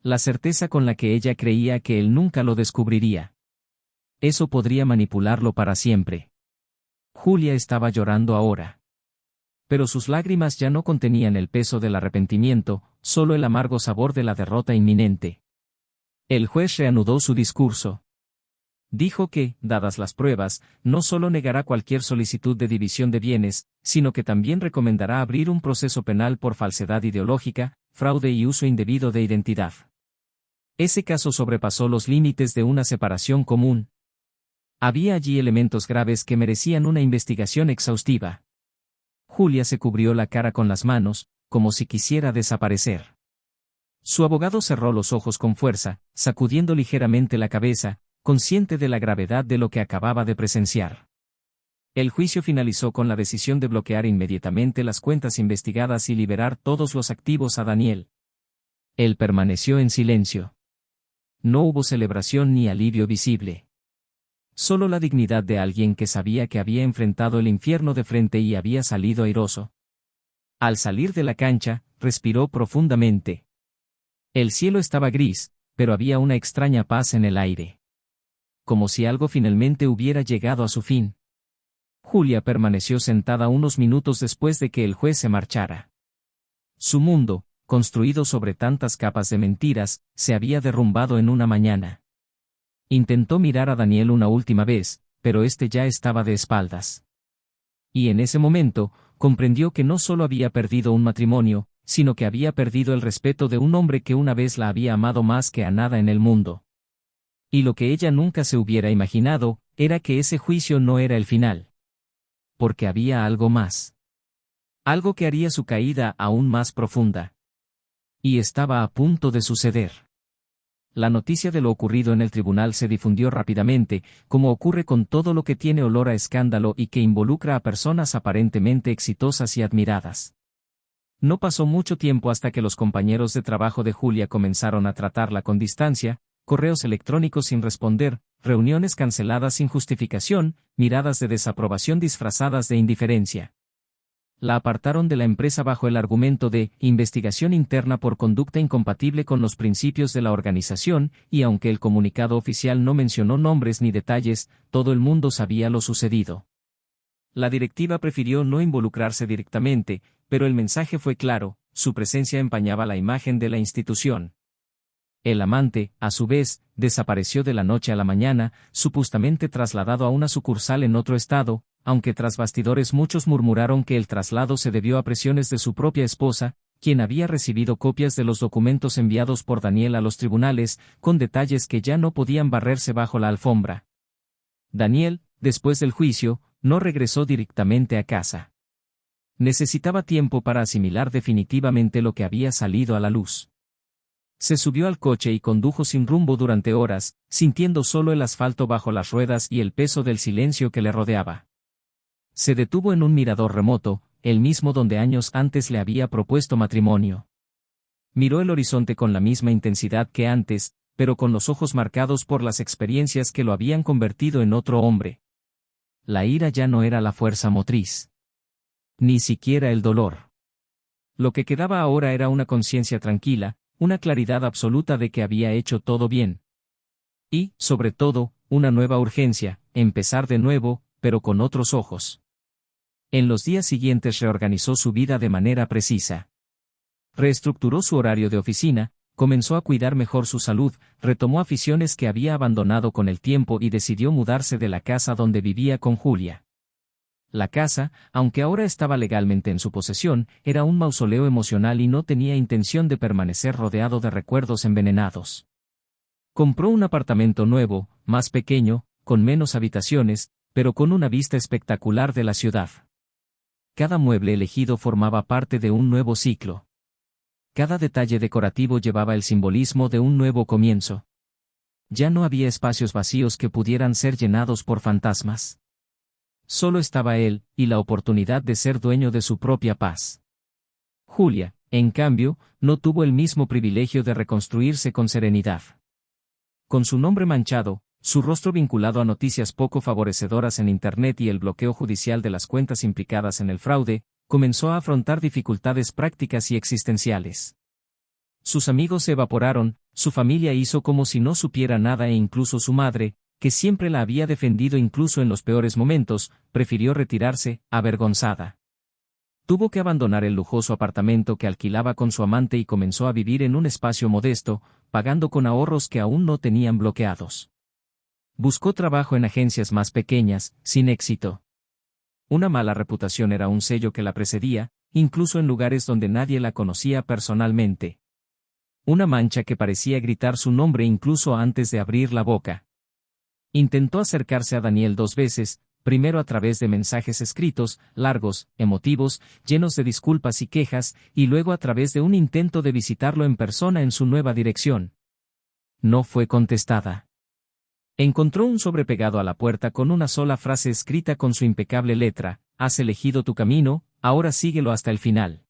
La certeza con la que ella creía que él nunca lo descubriría. Eso podría manipularlo para siempre. Julia estaba llorando ahora. Pero sus lágrimas ya no contenían el peso del arrepentimiento, solo el amargo sabor de la derrota inminente. El juez reanudó su discurso. Dijo que, dadas las pruebas, no solo negará cualquier solicitud de división de bienes, sino que también recomendará abrir un proceso penal por falsedad ideológica, fraude y uso indebido de identidad. Ese caso sobrepasó los límites de una separación común. Había allí elementos graves que merecían una investigación exhaustiva. Julia se cubrió la cara con las manos, como si quisiera desaparecer. Su abogado cerró los ojos con fuerza, sacudiendo ligeramente la cabeza, consciente de la gravedad de lo que acababa de presenciar. El juicio finalizó con la decisión de bloquear inmediatamente las cuentas investigadas y liberar todos los activos a Daniel. Él permaneció en silencio. No hubo celebración ni alivio visible. Solo la dignidad de alguien que sabía que había enfrentado el infierno de frente y había salido airoso. Al salir de la cancha, respiró profundamente. El cielo estaba gris, pero había una extraña paz en el aire. Como si algo finalmente hubiera llegado a su fin. Julia permaneció sentada unos minutos después de que el juez se marchara. Su mundo, construido sobre tantas capas de mentiras, se había derrumbado en una mañana. Intentó mirar a Daniel una última vez, pero este ya estaba de espaldas. Y en ese momento, comprendió que no solo había perdido un matrimonio, sino que había perdido el respeto de un hombre que una vez la había amado más que a nada en el mundo. Y lo que ella nunca se hubiera imaginado, era que ese juicio no era el final. Porque había algo más. Algo que haría su caída aún más profunda. Y estaba a punto de suceder. La noticia de lo ocurrido en el tribunal se difundió rápidamente, como ocurre con todo lo que tiene olor a escándalo y que involucra a personas aparentemente exitosas y admiradas. No pasó mucho tiempo hasta que los compañeros de trabajo de Julia comenzaron a tratarla con distancia, correos electrónicos sin responder, reuniones canceladas sin justificación, miradas de desaprobación disfrazadas de indiferencia. La apartaron de la empresa bajo el argumento de investigación interna por conducta incompatible con los principios de la organización, y aunque el comunicado oficial no mencionó nombres ni detalles, todo el mundo sabía lo sucedido. La directiva prefirió no involucrarse directamente, pero el mensaje fue claro, su presencia empañaba la imagen de la institución. El amante, a su vez, desapareció de la noche a la mañana, supuestamente trasladado a una sucursal en otro estado, aunque tras bastidores muchos murmuraron que el traslado se debió a presiones de su propia esposa, quien había recibido copias de los documentos enviados por Daniel a los tribunales, con detalles que ya no podían barrerse bajo la alfombra. Daniel, después del juicio, no regresó directamente a casa. Necesitaba tiempo para asimilar definitivamente lo que había salido a la luz. Se subió al coche y condujo sin rumbo durante horas, sintiendo solo el asfalto bajo las ruedas y el peso del silencio que le rodeaba. Se detuvo en un mirador remoto, el mismo donde años antes le había propuesto matrimonio. Miró el horizonte con la misma intensidad que antes, pero con los ojos marcados por las experiencias que lo habían convertido en otro hombre. La ira ya no era la fuerza motriz. Ni siquiera el dolor. Lo que quedaba ahora era una conciencia tranquila, una claridad absoluta de que había hecho todo bien. Y, sobre todo, una nueva urgencia, empezar de nuevo, pero con otros ojos. En los días siguientes reorganizó su vida de manera precisa. Reestructuró su horario de oficina, comenzó a cuidar mejor su salud, retomó aficiones que había abandonado con el tiempo y decidió mudarse de la casa donde vivía con Julia. La casa, aunque ahora estaba legalmente en su posesión, era un mausoleo emocional y no tenía intención de permanecer rodeado de recuerdos envenenados. Compró un apartamento nuevo, más pequeño, con menos habitaciones, pero con una vista espectacular de la ciudad. Cada mueble elegido formaba parte de un nuevo ciclo. Cada detalle decorativo llevaba el simbolismo de un nuevo comienzo. Ya no había espacios vacíos que pudieran ser llenados por fantasmas. Solo estaba él, y la oportunidad de ser dueño de su propia paz. Julia, en cambio, no tuvo el mismo privilegio de reconstruirse con serenidad. Con su nombre manchado, su rostro vinculado a noticias poco favorecedoras en Internet y el bloqueo judicial de las cuentas implicadas en el fraude, comenzó a afrontar dificultades prácticas y existenciales. Sus amigos se evaporaron, su familia hizo como si no supiera nada e incluso su madre, que siempre la había defendido incluso en los peores momentos, prefirió retirarse, avergonzada. Tuvo que abandonar el lujoso apartamento que alquilaba con su amante y comenzó a vivir en un espacio modesto, pagando con ahorros que aún no tenían bloqueados. Buscó trabajo en agencias más pequeñas, sin éxito. Una mala reputación era un sello que la precedía, incluso en lugares donde nadie la conocía personalmente. Una mancha que parecía gritar su nombre incluso antes de abrir la boca. Intentó acercarse a Daniel 2 veces, primero a través de mensajes escritos, largos, emotivos, llenos de disculpas y quejas, y luego a través de un intento de visitarlo en persona en su nueva dirección. No fue contestada. Encontró un sobre pegado a la puerta con una sola frase escrita con su impecable letra: «Has elegido tu camino, ahora síguelo hasta el final».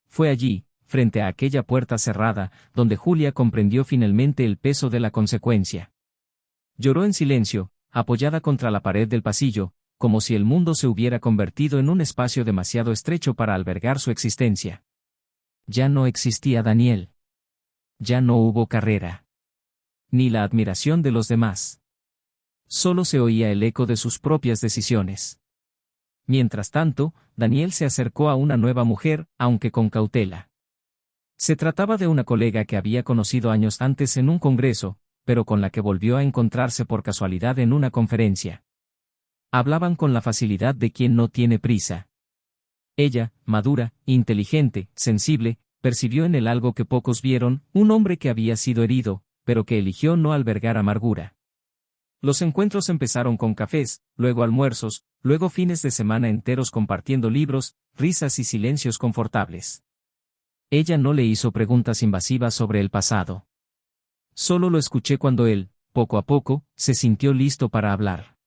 Fue allí, frente a aquella puerta cerrada, donde Julia comprendió finalmente el peso de la consecuencia. Lloró en silencio, apoyada contra la pared del pasillo, como si el mundo se hubiera convertido en un espacio demasiado estrecho para albergar su existencia. Ya no existía Daniel. Ya no hubo carrera. Ni la admiración de los demás. Solo se oía el eco de sus propias decisiones. Mientras tanto, Daniel se acercó a una nueva mujer, aunque con cautela. Se trataba de una colega que había conocido años antes en un congreso, pero con la que volvió a encontrarse por casualidad en una conferencia. Hablaban con la facilidad de quien no tiene prisa. Ella, madura, inteligente, sensible, percibió en él algo que pocos vieron, un hombre que había sido herido, pero que eligió no albergar amargura. Los encuentros empezaron con cafés, luego almuerzos, luego fines de semana enteros compartiendo libros, risas y silencios confortables. Ella no le hizo preguntas invasivas sobre el pasado. Solo lo escuché cuando él, poco a poco, se sintió listo para hablar.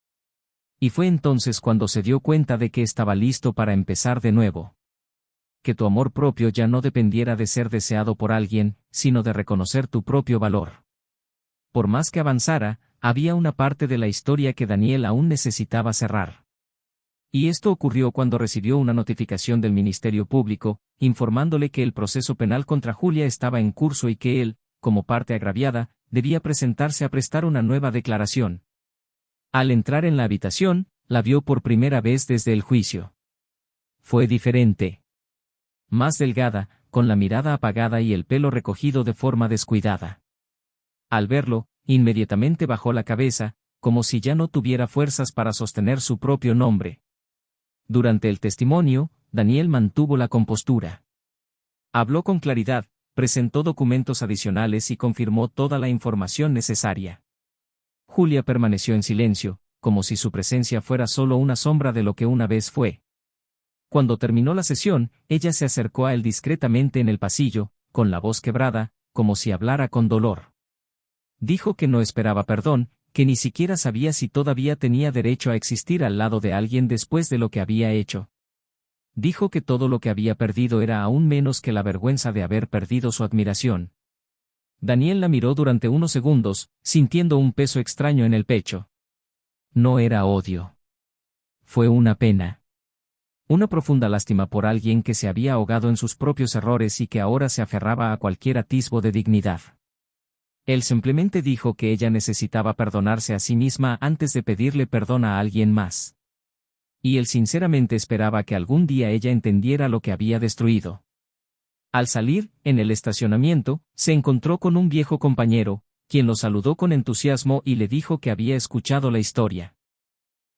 Y fue entonces cuando se dio cuenta de que estaba listo para empezar de nuevo. Que tu amor propio ya no dependiera de ser deseado por alguien, sino de reconocer tu propio valor. Por más que avanzara, había una parte de la historia que Daniel aún necesitaba cerrar. Y esto ocurrió cuando recibió una notificación del Ministerio Público, informándole que el proceso penal contra Julia estaba en curso y que él, como parte agraviada, debía presentarse a prestar una nueva declaración. Al entrar en la habitación, la vio por primera vez desde el juicio. Fue diferente. Más delgada, con la mirada apagada y el pelo recogido de forma descuidada. Al verlo, inmediatamente bajó la cabeza, como si ya no tuviera fuerzas para sostener su propio nombre. Durante el testimonio, Daniel mantuvo la compostura. Habló con claridad, presentó documentos adicionales y confirmó toda la información necesaria. Julia permaneció en silencio, como si su presencia fuera solo una sombra de lo que una vez fue. Cuando terminó la sesión, ella se acercó a él discretamente en el pasillo, con la voz quebrada, como si hablara con dolor. Dijo que no esperaba perdón, que ni siquiera sabía si todavía tenía derecho a existir al lado de alguien después de lo que había hecho. Dijo que todo lo que había perdido era aún menos que la vergüenza de haber perdido su admiración. Daniel la miró durante unos segundos, sintiendo un peso extraño en el pecho. No era odio. Fue una pena. Una profunda lástima por alguien que se había ahogado en sus propios errores y que ahora se aferraba a cualquier atisbo de dignidad. Él simplemente dijo que ella necesitaba perdonarse a sí misma antes de pedirle perdón a alguien más. Y él sinceramente esperaba que algún día ella entendiera lo que había destruido. Al salir, en el estacionamiento, se encontró con un viejo compañero, quien lo saludó con entusiasmo y le dijo que había escuchado la historia.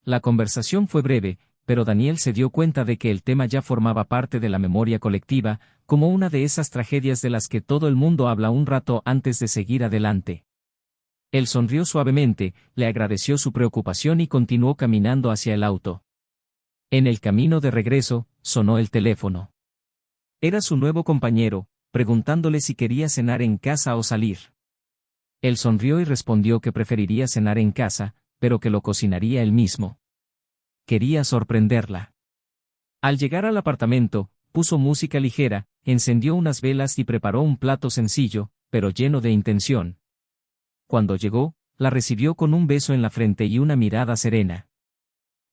La conversación fue breve, pero Daniel se dio cuenta de que el tema ya formaba parte de la memoria colectiva, como una de esas tragedias de las que todo el mundo habla un rato antes de seguir adelante. Él sonrió suavemente, le agradeció su preocupación y continuó caminando hacia el auto. En el camino de regreso, sonó el teléfono. Era su nuevo compañero, preguntándole si quería cenar en casa o salir. Él sonrió y respondió que preferiría cenar en casa, pero que lo cocinaría él mismo. Quería sorprenderla. Al llegar al apartamento, puso música ligera, encendió unas velas y preparó un plato sencillo, pero lleno de intención. Cuando llegó, la recibió con un beso en la frente y una mirada serena.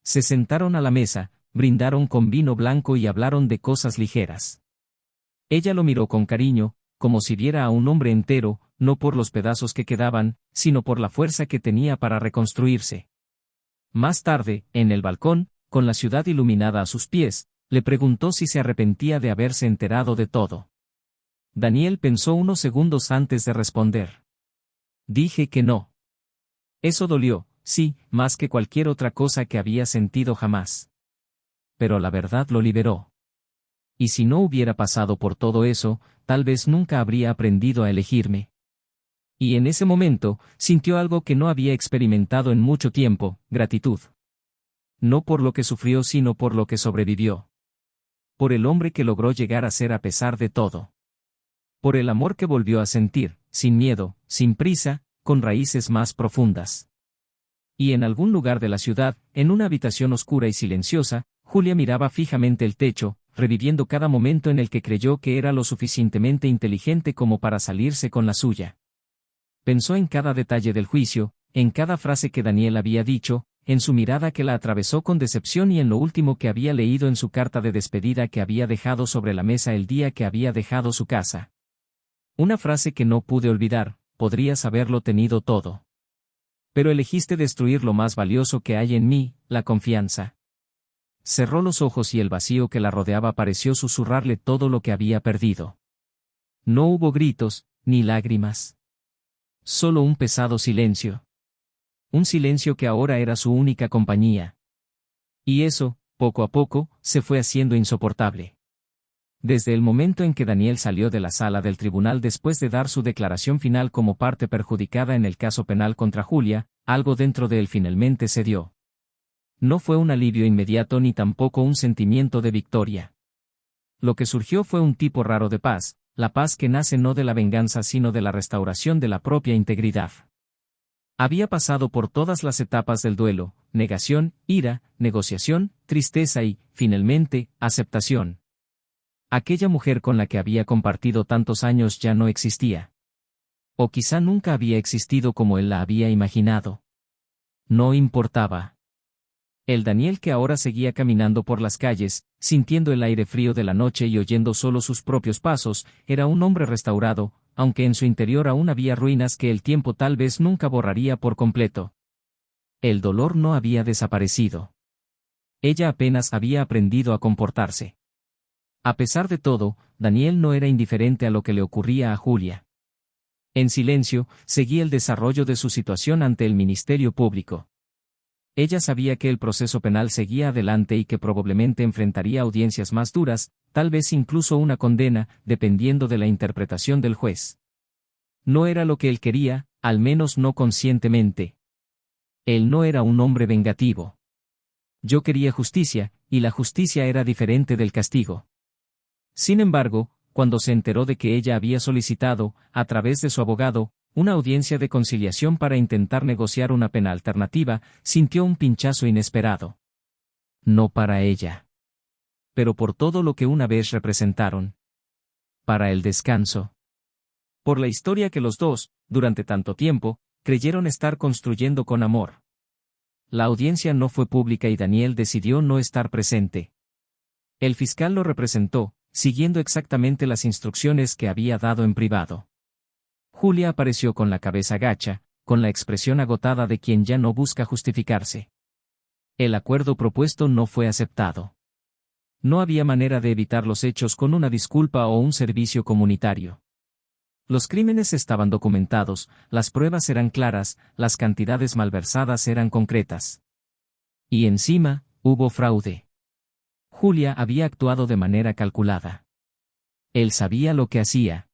Se sentaron a la mesa, brindaron con vino blanco y hablaron de cosas ligeras. Ella lo miró con cariño, como si viera a un hombre entero, no por los pedazos que quedaban, sino por la fuerza que tenía para reconstruirse. Más tarde, en el balcón, con la ciudad iluminada a sus pies, le preguntó si se arrepentía de haberse enterado de todo. Daniel pensó unos segundos antes de responder. Dije que no. Eso dolió, sí, más que cualquier otra cosa que había sentido jamás. Pero la verdad lo liberó. Y si no hubiera pasado por todo eso, tal vez nunca habría aprendido a elegirme. Y en ese momento, sintió algo que no había experimentado en mucho tiempo, gratitud. No por lo que sufrió sino por lo que sobrevivió. Por el hombre que logró llegar a ser a pesar de todo. Por el amor que volvió a sentir, sin miedo, sin prisa, con raíces más profundas. Y en algún lugar de la ciudad, en una habitación oscura y silenciosa, Julia miraba fijamente el techo, reviviendo cada momento en el que creyó que era lo suficientemente inteligente como para salirse con la suya. Pensó en cada detalle del juicio, en cada frase que Daniel había dicho, en su mirada que la atravesó con decepción y en lo último que había leído en su carta de despedida que había dejado sobre la mesa el día que había dejado su casa. Una frase que no pude olvidar: podrías haberlo tenido todo. Pero elegiste destruir lo más valioso que hay en mí, la confianza. Cerró los ojos y el vacío que la rodeaba pareció susurrarle todo lo que había perdido. No hubo gritos, ni lágrimas. Solo un pesado silencio. Un silencio que ahora era su única compañía. Y eso, poco a poco, se fue haciendo insoportable. Desde el momento en que Daniel salió de la sala del tribunal después de dar su declaración final como parte perjudicada en el caso penal contra Julia, algo dentro de él finalmente cedió. No fue un alivio inmediato ni tampoco un sentimiento de victoria. Lo que surgió fue un tipo raro de paz, la paz que nace no de la venganza sino de la restauración de la propia integridad. Había pasado por todas las etapas del duelo: negación, ira, negociación, tristeza y, finalmente, aceptación. Aquella mujer con la que había compartido tantos años ya no existía. O quizá nunca había existido como él la había imaginado. No importaba. El Daniel que ahora seguía caminando por las calles, sintiendo el aire frío de la noche y oyendo solo sus propios pasos, era un hombre restaurado, aunque en su interior aún había ruinas que el tiempo tal vez nunca borraría por completo. El dolor no había desaparecido. Ella apenas había aprendido a comportarse. A pesar de todo, Daniel no era indiferente a lo que le ocurría a Julia. En silencio, seguía el desarrollo de su situación ante el Ministerio Público. Ella sabía que el proceso penal seguía adelante y que probablemente enfrentaría audiencias más duras, tal vez incluso una condena, dependiendo de la interpretación del juez. No era lo que él quería, al menos no conscientemente. Él no era un hombre vengativo. Yo quería justicia, y la justicia era diferente del castigo. Sin embargo, cuando se enteró de que ella había solicitado, a través de su abogado, una audiencia de conciliación para intentar negociar una pena alternativa, sintió un pinchazo inesperado. No para ella. Pero por todo lo que una vez representaron. Para el descanso. Por la historia que los dos, durante tanto tiempo, creyeron estar construyendo con amor. La audiencia no fue pública y Daniel decidió no estar presente. El fiscal lo representó, siguiendo exactamente las instrucciones que había dado en privado. Julia apareció con la cabeza gacha, con la expresión agotada de quien ya no busca justificarse. El acuerdo propuesto no fue aceptado. No había manera de evitar los hechos con una disculpa o un servicio comunitario. Los crímenes estaban documentados, las pruebas eran claras, las cantidades malversadas eran concretas. Y encima, hubo fraude. Julia había actuado de manera calculada. Él sabía lo que hacía.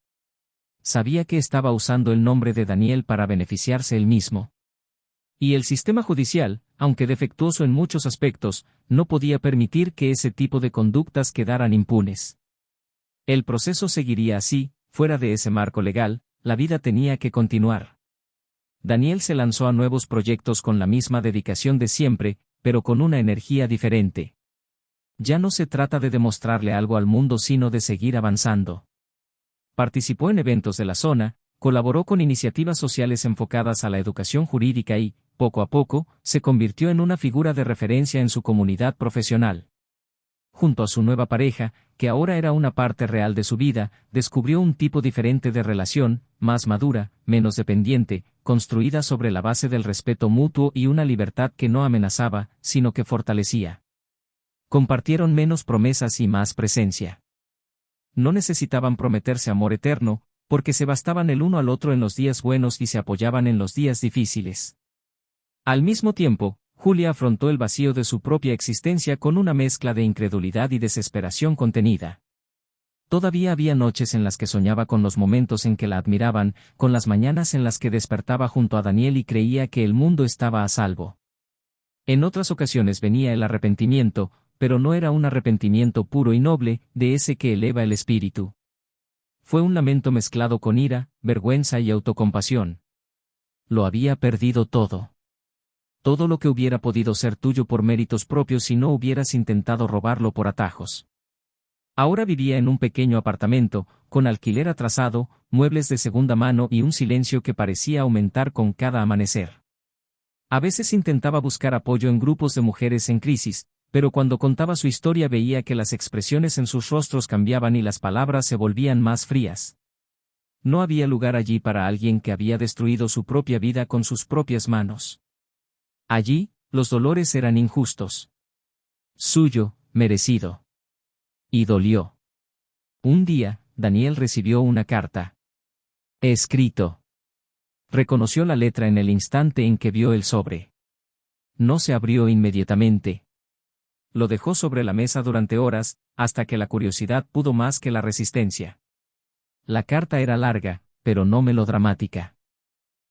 Sabía que estaba usando el nombre de Daniel para beneficiarse él mismo. Y el sistema judicial, aunque defectuoso en muchos aspectos, no podía permitir que ese tipo de conductas quedaran impunes. El proceso seguiría así, fuera de ese marco legal, la vida tenía que continuar. Daniel se lanzó a nuevos proyectos con la misma dedicación de siempre, pero con una energía diferente. Ya no se trata de demostrarle algo al mundo sino de seguir avanzando. Participó en eventos de la zona, colaboró con iniciativas sociales enfocadas a la educación jurídica y, poco a poco, se convirtió en una figura de referencia en su comunidad profesional. junto a su nueva pareja, que ahora era una parte real de su vida, descubrió un tipo diferente de relación, más madura, menos dependiente, construida sobre la base del respeto mutuo y una libertad que no amenazaba, sino que fortalecía. Compartieron menos promesas y más presencia. No necesitaban prometerse amor eterno, porque se bastaban el uno al otro en los días buenos y se apoyaban en los días difíciles. Al mismo tiempo, Julia afrontó el vacío de su propia existencia con una mezcla de incredulidad y desesperación contenida. Todavía había noches en las que soñaba con los momentos en que la admiraban, con las mañanas en las que despertaba junto a Daniel y creía que el mundo estaba a salvo. En otras ocasiones venía el arrepentimiento, pero no era un arrepentimiento puro y noble, de ese que eleva el espíritu. Fue un lamento mezclado con ira, vergüenza y autocompasión. Lo había perdido todo. Todo lo que hubiera podido ser tuyo por méritos propios si no hubieras intentado robarlo por atajos. Ahora vivía en un pequeño apartamento, con alquiler atrasado, muebles de segunda mano y un silencio que parecía aumentar con cada amanecer. A veces intentaba buscar apoyo en grupos de mujeres en crisis, pero cuando contaba su historia veía que las expresiones en sus rostros cambiaban y las palabras se volvían más frías. No había lugar allí para alguien que había destruido su propia vida con sus propias manos. Allí, los dolores eran injustos. Suyo, merecido. Y dolió. Un día, Daniel recibió una carta. Escrito. Reconoció la letra en el instante en que vio el sobre. No se abrió inmediatamente. Lo dejó sobre la mesa durante horas, hasta que la curiosidad pudo más que la resistencia. La carta era larga, pero no melodramática.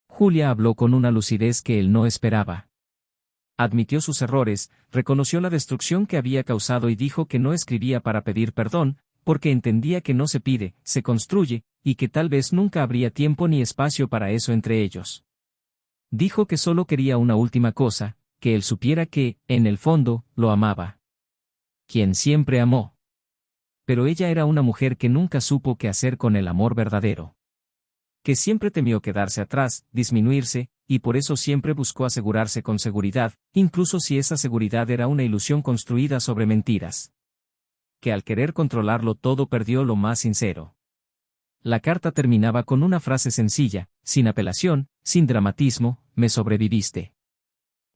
Julia habló con una lucidez que él no esperaba. Admitió sus errores, reconoció la destrucción que había causado y dijo que no escribía para pedir perdón, porque entendía que no se pide, se construye, y que tal vez nunca habría tiempo ni espacio para eso entre ellos. Dijo que solo quería una última cosa, que él supiera que, en el fondo, lo amaba. Quien siempre amó. Pero ella era una mujer que nunca supo qué hacer con el amor verdadero. Que siempre temió quedarse atrás, disminuirse, y por eso siempre buscó asegurarse con seguridad, incluso si esa seguridad era una ilusión construida sobre mentiras. Que al querer controlarlo todo perdió lo más sincero. La carta terminaba con una frase sencilla, sin apelación, sin dramatismo: me sobreviviste.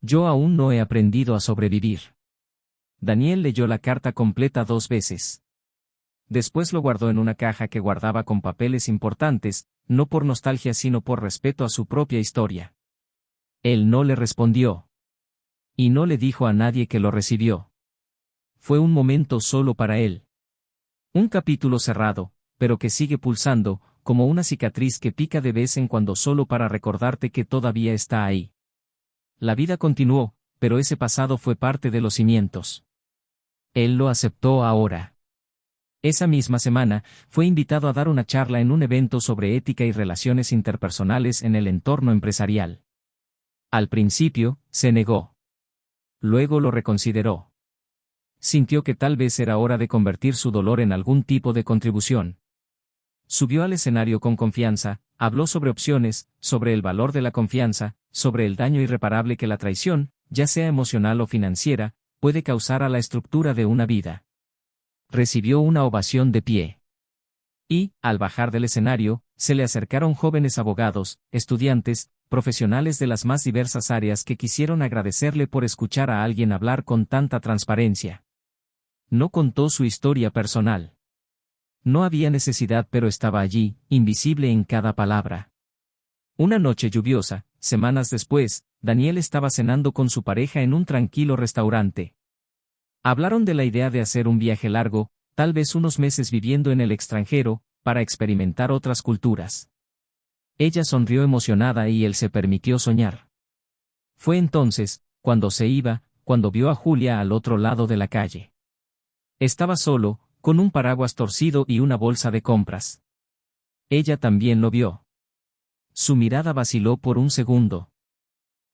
Yo aún no he aprendido a sobrevivir. Daniel leyó la carta completa 2 veces. Después lo guardó en una caja que guardaba con papeles importantes, no por nostalgia sino por respeto a su propia historia. Él no le respondió. Y no le dijo a nadie que lo recibió. Fue un momento solo para él. Un capítulo cerrado, pero que sigue pulsando, como una cicatriz que pica de vez en cuando solo para recordarte que todavía está ahí. La vida continuó, pero ese pasado fue parte de los cimientos. Él lo aceptó ahora. Esa misma semana, fue invitado a dar una charla en un evento sobre ética y relaciones interpersonales en el entorno empresarial. Al principio, se negó. Luego lo reconsideró. Sintió que tal vez era hora de convertir su dolor en algún tipo de contribución. Subió al escenario con confianza, habló sobre opciones, sobre el valor de la confianza, sobre el daño irreparable que la traición, ya sea emocional o financiera, puede causar a la estructura de una vida. Recibió una ovación de pie. Y, al bajar del escenario, se le acercaron jóvenes abogados, estudiantes, profesionales de las más diversas áreas que quisieron agradecerle por escuchar a alguien hablar con tanta transparencia. No contó su historia personal. No había necesidad, pero estaba allí, invisible en cada palabra. Una noche lluviosa, semanas después, Daniel estaba cenando con su pareja en un tranquilo restaurante. Hablaron de la idea de hacer un viaje largo, tal vez unos meses viviendo en el extranjero, para experimentar otras culturas. Ella sonrió emocionada y él se permitió soñar. Fue entonces, cuando se iba, cuando vio a Julia al otro lado de la calle. Estaba solo, con un paraguas torcido y una bolsa de compras. Ella también lo vio. Su mirada vaciló por un segundo.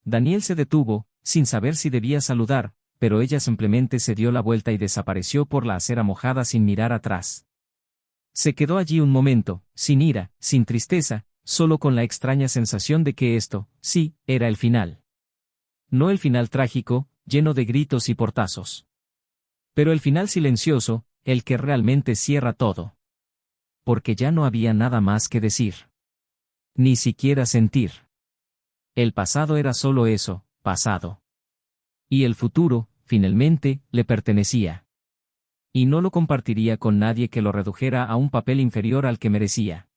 Daniel se detuvo, sin saber si debía saludar, pero ella simplemente se dio la vuelta y desapareció por la acera mojada sin mirar atrás. Se quedó allí un momento, sin ira, sin tristeza, solo con la extraña sensación de que esto, sí, era el final. No el final trágico, lleno de gritos y portazos. Pero el final silencioso, el que realmente cierra todo. Porque ya no había nada más que decir. Ni siquiera sentir. El pasado era solo eso, pasado. Y el futuro, finalmente, le pertenecía. Y no lo compartiría con nadie que lo redujera a un papel inferior al que merecía.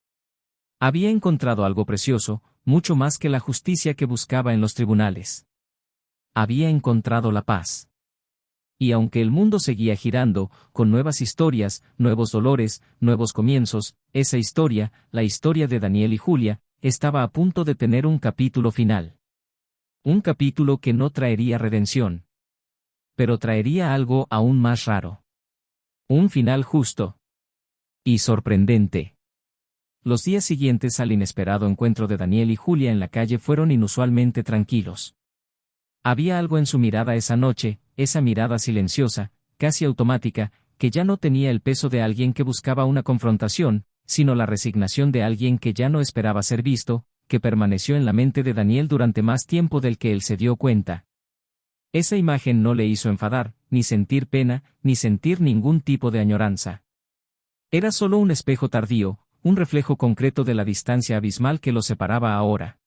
Había encontrado algo precioso, mucho más que la justicia que buscaba en los tribunales. Había encontrado la paz. Y aunque el mundo seguía girando, con nuevas historias, nuevos dolores, nuevos comienzos, esa historia, la historia de Daniel y Julia, estaba a punto de tener un capítulo final. Un capítulo que no traería redención. Pero traería algo aún más raro. Un final justo. Y sorprendente. Los días siguientes al inesperado encuentro de Daniel y Julia en la calle fueron inusualmente tranquilos. Había algo en su mirada esa noche, esa mirada silenciosa, casi automática, que ya no tenía el peso de alguien que buscaba una confrontación, sino la resignación de alguien que ya no esperaba ser visto, que permaneció en la mente de Daniel durante más tiempo del que él se dio cuenta. Esa imagen no le hizo enfadar, ni sentir pena, ni sentir ningún tipo de añoranza. Era solo un espejo tardío, un reflejo concreto de la distancia abismal que los separaba ahora.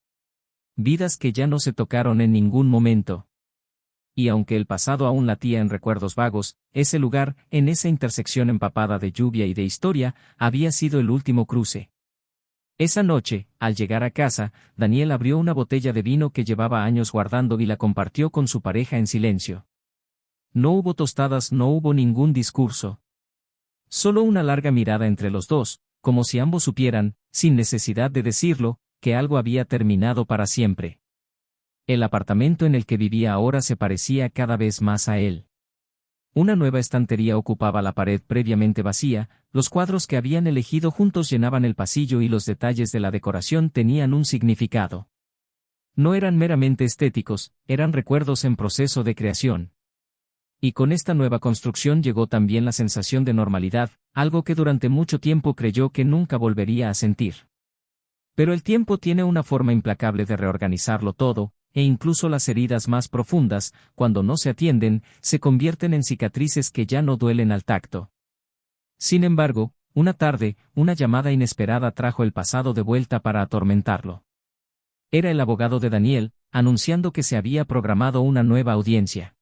Vidas que ya no se tocaron en ningún momento. Y aunque el pasado aún latía en recuerdos vagos, ese lugar, en esa intersección empapada de lluvia y de historia, había sido el último cruce. Esa noche, al llegar a casa, Daniel abrió una botella de vino que llevaba años guardando y la compartió con su pareja en silencio. No hubo tostadas, no hubo ningún discurso. Solo una larga mirada entre los dos, como si ambos supieran, sin necesidad de decirlo, que algo había terminado para siempre. El apartamento en el que vivía ahora se parecía cada vez más a él. Una nueva estantería ocupaba la pared previamente vacía, los cuadros que habían elegido juntos llenaban el pasillo y los detalles de la decoración tenían un significado. No eran meramente estéticos, eran recuerdos en proceso de creación. Y con esta nueva construcción llegó también la sensación de normalidad, algo que durante mucho tiempo creyó que nunca volvería a sentir. Pero el tiempo tiene una forma implacable de reorganizarlo todo, e incluso las heridas más profundas, cuando no se atienden, se convierten en cicatrices que ya no duelen al tacto. Sin embargo, una tarde, una llamada inesperada trajo el pasado de vuelta para atormentarlo. Era el abogado de Daniel, anunciando que se había programado una nueva audiencia.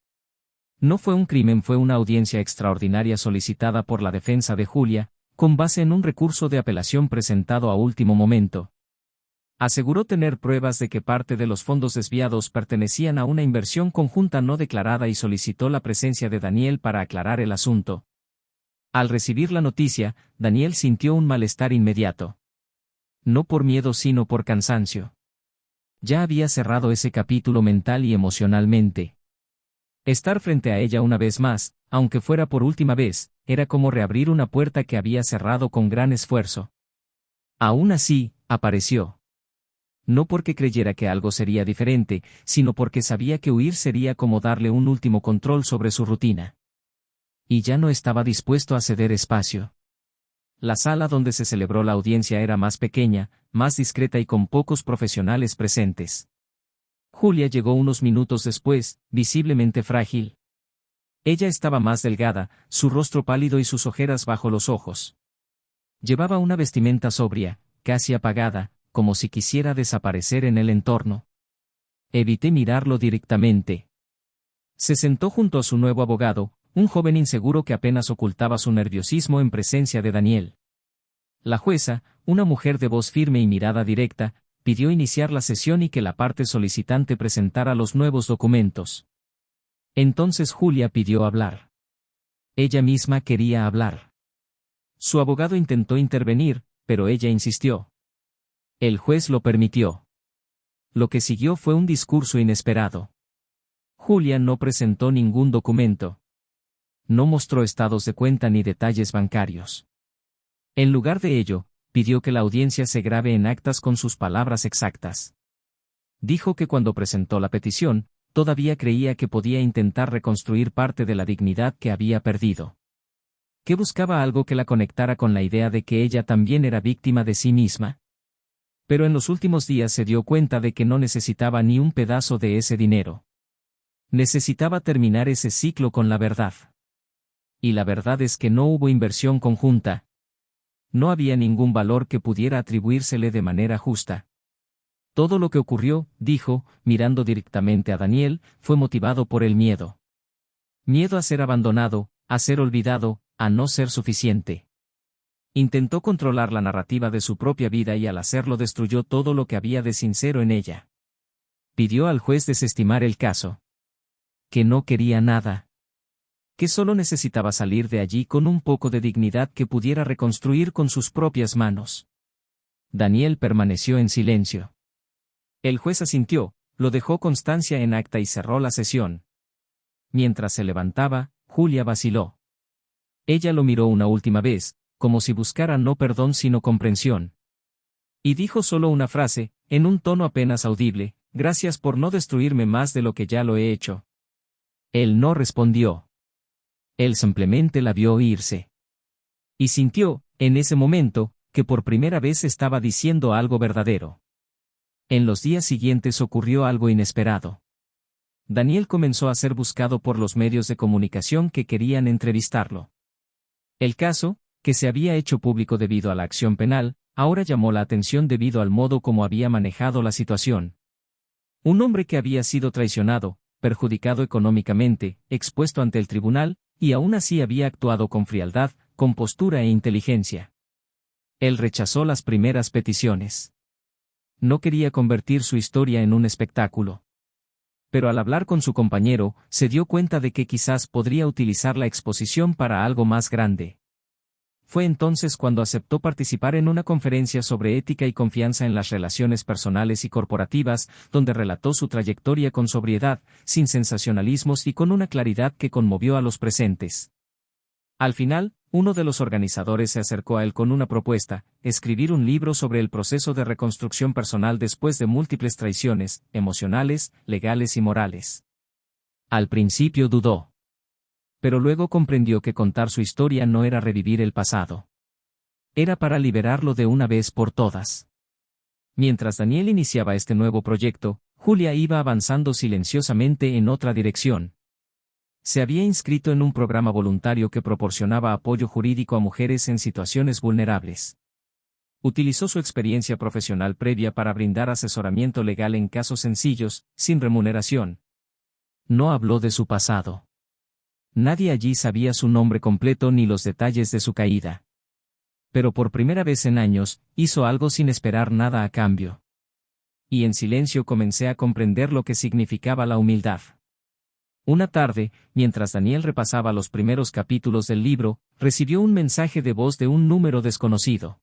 No fue un crimen, fue una audiencia extraordinaria solicitada por la defensa de Julia, con base en un recurso de apelación presentado a último momento. Aseguró tener pruebas de que parte de los fondos desviados pertenecían a una inversión conjunta no declarada y solicitó la presencia de Daniel para aclarar el asunto. Al recibir la noticia, Daniel sintió un malestar inmediato. No por miedo sino por cansancio. Ya había cerrado ese capítulo mental y emocionalmente. Estar frente a ella una vez más, aunque fuera por última vez, era como reabrir una puerta que había cerrado con gran esfuerzo. Aún así, apareció. No porque creyera que algo sería diferente, sino porque sabía que huir sería como darle un último control sobre su rutina. Y ya no estaba dispuesto a ceder espacio. La sala donde se celebró la audiencia era más pequeña, más discreta y con pocos profesionales presentes. Julia llegó unos minutos después, visiblemente frágil. Ella estaba más delgada, su rostro pálido y sus ojeras bajo los ojos. Llevaba una vestimenta sobria, casi apagada, como si quisiera desaparecer en el entorno. Evité mirarlo directamente. Se sentó junto a su nuevo abogado, un joven inseguro que apenas ocultaba su nerviosismo en presencia de Daniel. La jueza, una mujer de voz firme y mirada directa, pidió iniciar la sesión y que la parte solicitante presentara los nuevos documentos. Entonces Julia pidió hablar. Ella misma quería hablar. Su abogado intentó intervenir, pero ella insistió. El juez lo permitió. Lo que siguió fue un discurso inesperado. Julia no presentó ningún documento. No mostró estados de cuenta ni detalles bancarios. En lugar de ello, pidió que la audiencia se grabe en actas con sus palabras exactas. Dijo que cuando presentó la petición, todavía creía que podía intentar reconstruir parte de la dignidad que había perdido. Que buscaba algo que la conectara con la idea de que ella también era víctima de sí misma. Pero en los últimos días se dio cuenta de que no necesitaba ni un pedazo de ese dinero. Necesitaba terminar ese ciclo con la verdad. Y la verdad es que no hubo inversión conjunta. No había ningún valor que pudiera atribuírsele de manera justa. Todo lo que ocurrió, dijo, mirando directamente a Daniel, fue motivado por el miedo. Miedo a ser abandonado, a ser olvidado, a no ser suficiente. Intentó controlar la narrativa de su propia vida y al hacerlo destruyó todo lo que había de sincero en ella. Pidió al juez desestimar el caso. Que no quería nada. Que solo necesitaba salir de allí con un poco de dignidad que pudiera reconstruir con sus propias manos. Daniel permaneció en silencio. El juez asintió, lo dejó constancia en acta y cerró la sesión. Mientras se levantaba, Julia vaciló. Ella lo miró una última vez, como si buscara no perdón sino comprensión. Y dijo solo una frase, en un tono apenas audible: «Gracias por no destruirme más de lo que ya lo he hecho». Él no respondió. Él simplemente la vio irse. Y sintió, en ese momento, que por primera vez estaba diciendo algo verdadero. En los días siguientes ocurrió algo inesperado. Daniel comenzó a ser buscado por los medios de comunicación que querían entrevistarlo. El caso, que se había hecho público debido a la acción penal, ahora llamó la atención debido al modo como había manejado la situación. Un hombre que había sido traicionado, perjudicado económicamente, expuesto ante el tribunal, y aún así había actuado con frialdad, compostura e inteligencia. Él rechazó las primeras peticiones. No quería convertir su historia en un espectáculo. Pero al hablar con su compañero, se dio cuenta de que quizás podría utilizar la exposición para algo más grande. Fue entonces cuando aceptó participar en una conferencia sobre ética y confianza en las relaciones personales y corporativas, donde relató su trayectoria con sobriedad, sin sensacionalismos y con una claridad que conmovió a los presentes. Al final, uno de los organizadores se acercó a él con una propuesta: escribir un libro sobre el proceso de reconstrucción personal después de múltiples traiciones, emocionales, legales y morales. Al principio dudó. Pero luego comprendió que contar su historia no era revivir el pasado. Era para liberarlo de una vez por todas. Mientras Daniel iniciaba este nuevo proyecto, Julia iba avanzando silenciosamente en otra dirección. Se había inscrito en un programa voluntario que proporcionaba apoyo jurídico a mujeres en situaciones vulnerables. Utilizó su experiencia profesional previa para brindar asesoramiento legal en casos sencillos, sin remuneración. No habló de su pasado. Nadie allí sabía su nombre completo ni los detalles de su caída. Pero por primera vez en años, hizo algo sin esperar nada a cambio. Y en silencio comencé a comprender lo que significaba la humildad. Una tarde, mientras Daniel repasaba los primeros capítulos del libro, recibió un mensaje de voz de un número desconocido.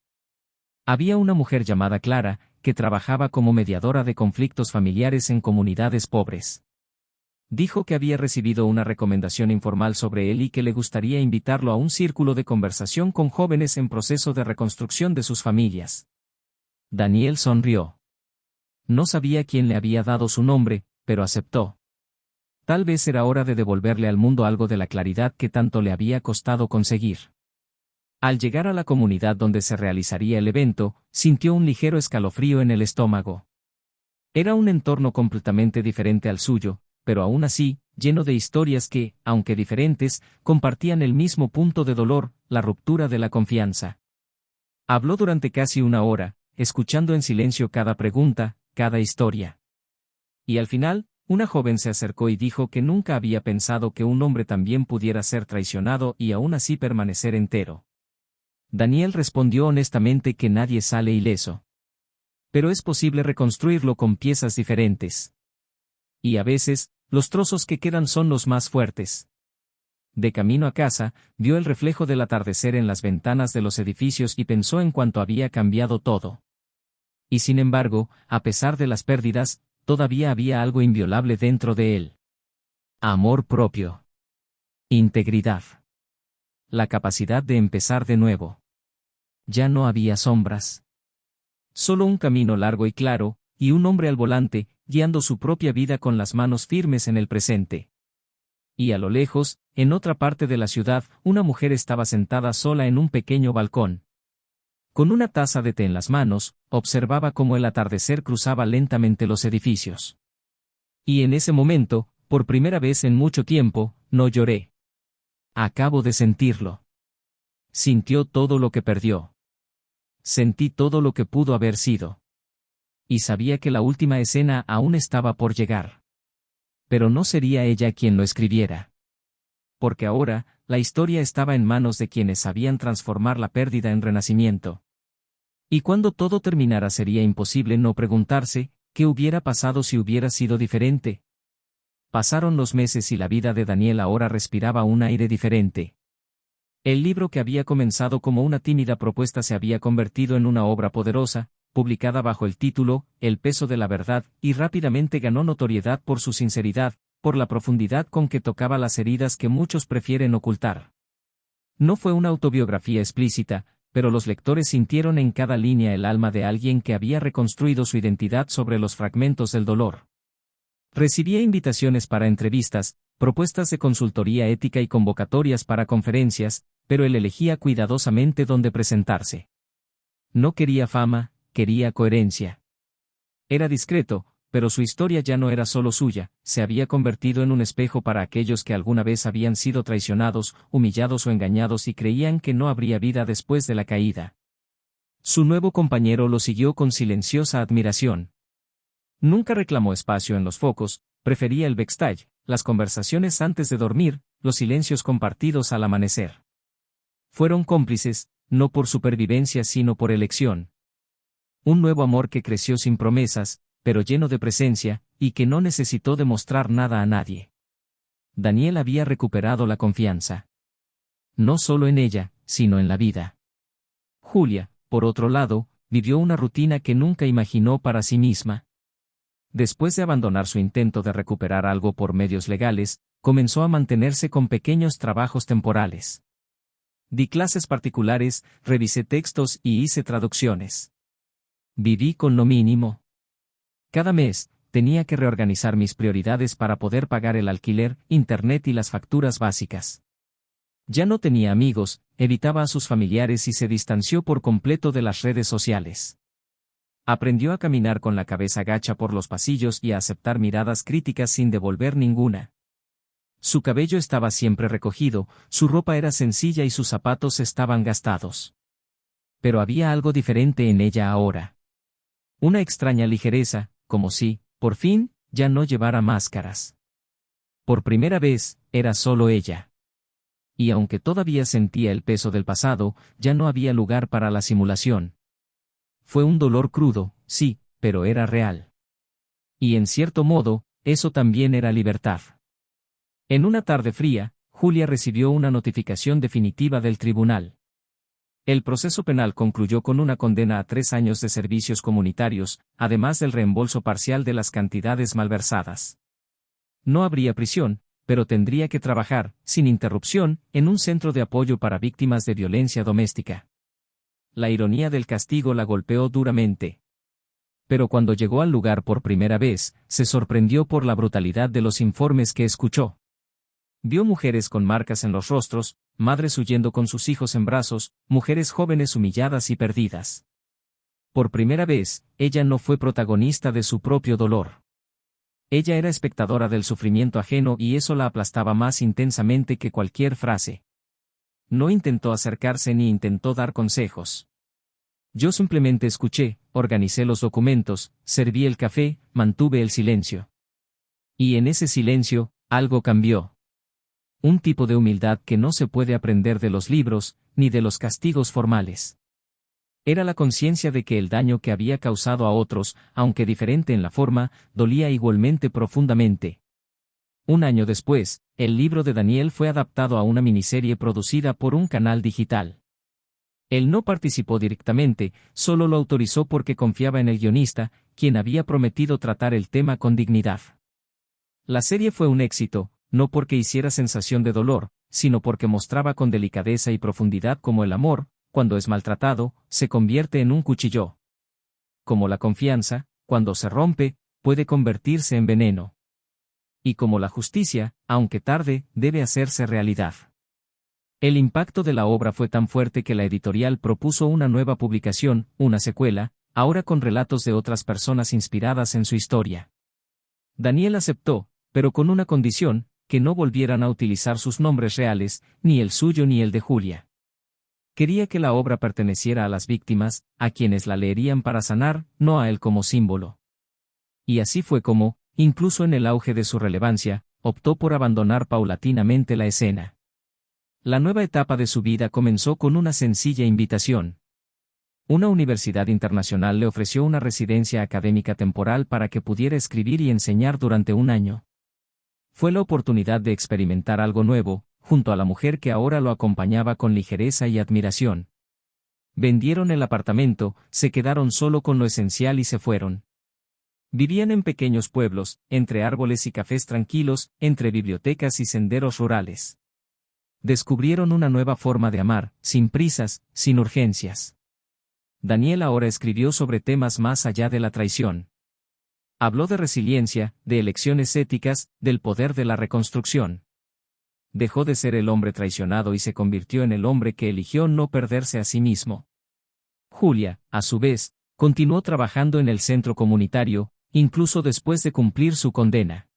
Había una mujer llamada Clara, que trabajaba como mediadora de conflictos familiares en comunidades pobres. Dijo que había recibido una recomendación informal sobre él y que le gustaría invitarlo a un círculo de conversación con jóvenes en proceso de reconstrucción de sus familias. Daniel sonrió. No sabía quién le había dado su nombre, pero aceptó. Tal vez era hora de devolverle al mundo algo de la claridad que tanto le había costado conseguir. Al llegar a la comunidad donde se realizaría el evento, sintió un ligero escalofrío en el estómago. Era un entorno completamente diferente al suyo, pero aún así, lleno de historias que, aunque diferentes, compartían el mismo punto de dolor: la ruptura de la confianza. Habló durante casi una hora, escuchando en silencio cada pregunta, cada historia. Y al final, una joven se acercó y dijo que nunca había pensado que un hombre también pudiera ser traicionado y aún así permanecer entero. Daniel respondió honestamente que nadie sale ileso. Pero es posible reconstruirlo con piezas diferentes. Y a veces, los trozos que quedan son los más fuertes. De camino a casa, vio el reflejo del atardecer en las ventanas de los edificios y pensó en cuánto había cambiado todo. Y sin embargo, a pesar de las pérdidas, todavía había algo inviolable dentro de él. Amor propio. Integridad. La capacidad de empezar de nuevo. Ya no había sombras. Solo un camino largo y claro, y un hombre al volante, guiando su propia vida con las manos firmes en el presente. Y a lo lejos, en otra parte de la ciudad, una mujer estaba sentada sola en un pequeño balcón. Con una taza de té en las manos, observaba cómo el atardecer cruzaba lentamente los edificios. Y en ese momento, por primera vez en mucho tiempo, no lloré. Acabo de sentirlo. Sintió todo lo que perdió. Sentí todo lo que pudo haber sido. Y sabía que la última escena aún estaba por llegar. Pero no sería ella quien lo escribiera. Porque ahora, la historia estaba en manos de quienes sabían transformar la pérdida en renacimiento. Y cuando todo terminara sería imposible no preguntarse, ¿qué hubiera pasado si hubiera sido diferente? Pasaron los meses y la vida de Daniel ahora respiraba un aire diferente. El libro que había comenzado como una tímida propuesta se había convertido en una obra poderosa, publicada bajo el título, El peso de la verdad, y rápidamente ganó notoriedad por su sinceridad, por la profundidad con que tocaba las heridas que muchos prefieren ocultar. No fue una autobiografía explícita, pero los lectores sintieron en cada línea el alma de alguien que había reconstruido su identidad sobre los fragmentos del dolor. Recibía invitaciones para entrevistas, propuestas de consultoría ética y convocatorias para conferencias, pero él elegía cuidadosamente dónde presentarse. No quería fama, quería coherencia. Era discreto, pero su historia ya no era solo suya, se había convertido en un espejo para aquellos que alguna vez habían sido traicionados, humillados o engañados y creían que no habría vida después de la caída. Su nuevo compañero lo siguió con silenciosa admiración. Nunca reclamó espacio en los focos, prefería el backstage, las conversaciones antes de dormir, los silencios compartidos al amanecer. Fueron cómplices, no por supervivencia sino por elección. Un nuevo amor que creció sin promesas, pero lleno de presencia, y que no necesitó demostrar nada a nadie. Daniel había recuperado la confianza. No solo en ella, sino en la vida. Julia, por otro lado, vivió una rutina que nunca imaginó para sí misma. Después de abandonar su intento de recuperar algo por medios legales, comenzó a mantenerse con pequeños trabajos temporales. Di clases particulares, revisé textos y hice traducciones. Viví con lo mínimo. Cada mes, tenía que reorganizar mis prioridades para poder pagar el alquiler, internet y las facturas básicas. Ya no tenía amigos, evitaba a sus familiares y se distanció por completo de las redes sociales. Aprendió a caminar con la cabeza gacha por los pasillos y a aceptar miradas críticas sin devolver ninguna. Su cabello estaba siempre recogido, su ropa era sencilla y sus zapatos estaban gastados. Pero había algo diferente en ella ahora. Una extraña ligereza, como si, por fin, ya no llevara máscaras. Por primera vez, era solo ella. Y aunque todavía sentía el peso del pasado, ya no había lugar para la simulación. Fue un dolor crudo, sí, pero era real. Y en cierto modo, eso también era libertad. En una tarde fría, Julia recibió una notificación definitiva del tribunal. El proceso penal concluyó con una condena a 3 años de servicios comunitarios, además del reembolso parcial de las cantidades malversadas. No habría prisión, pero tendría que trabajar, sin interrupción, en un centro de apoyo para víctimas de violencia doméstica. La ironía del castigo la golpeó duramente. Pero cuando llegó al lugar por primera vez, se sorprendió por la brutalidad de los informes que escuchó. Vio mujeres con marcas en los rostros, madres huyendo con sus hijos en brazos, mujeres jóvenes humilladas y perdidas. Por primera vez, ella no fue protagonista de su propio dolor. Ella era espectadora del sufrimiento ajeno y eso la aplastaba más intensamente que cualquier frase. No intentó acercarse ni intentó dar consejos. Yo simplemente escuché, organicé los documentos, serví el café, mantuve el silencio. Y en ese silencio, algo cambió. Un tipo de humildad que no se puede aprender de los libros, ni de los castigos formales. Era la conciencia de que el daño que había causado a otros, aunque diferente en la forma, dolía igualmente profundamente. Un año después, el libro de Daniel fue adaptado a una miniserie producida por un canal digital. Él no participó directamente, solo lo autorizó porque confiaba en el guionista, quien había prometido tratar el tema con dignidad. La serie fue un éxito, no porque hiciera sensación de dolor, sino porque mostraba con delicadeza y profundidad cómo el amor, cuando es maltratado, se convierte en un cuchillo. Como la confianza, cuando se rompe, puede convertirse en veneno. Y como la justicia, aunque tarde, debe hacerse realidad. El impacto de la obra fue tan fuerte que la editorial propuso una nueva publicación, una secuela, ahora con relatos de otras personas inspiradas en su historia. Daniel aceptó, pero con una condición, que no volvieran a utilizar sus nombres reales, ni el suyo ni el de Julia. Quería que la obra perteneciera a las víctimas, a quienes la leerían para sanar, no a él como símbolo. Y así fue como, incluso en el auge de su relevancia, optó por abandonar paulatinamente la escena. La nueva etapa de su vida comenzó con una sencilla invitación. Una universidad internacional le ofreció una residencia académica temporal para que pudiera escribir y enseñar durante un año. Fue la oportunidad de experimentar algo nuevo, junto a la mujer que ahora lo acompañaba con ligereza y admiración. Vendieron el apartamento, se quedaron solo con lo esencial y se fueron. Vivían en pequeños pueblos, entre árboles y cafés tranquilos, entre bibliotecas y senderos rurales. Descubrieron una nueva forma de amar, sin prisas, sin urgencias. Daniel ahora escribió sobre temas más allá de la traición. Habló de resiliencia, de elecciones éticas, del poder de la reconstrucción. Dejó de ser el hombre traicionado y se convirtió en el hombre que eligió no perderse a sí mismo. Julia, a su vez, continuó trabajando en el centro comunitario, incluso después de cumplir su condena.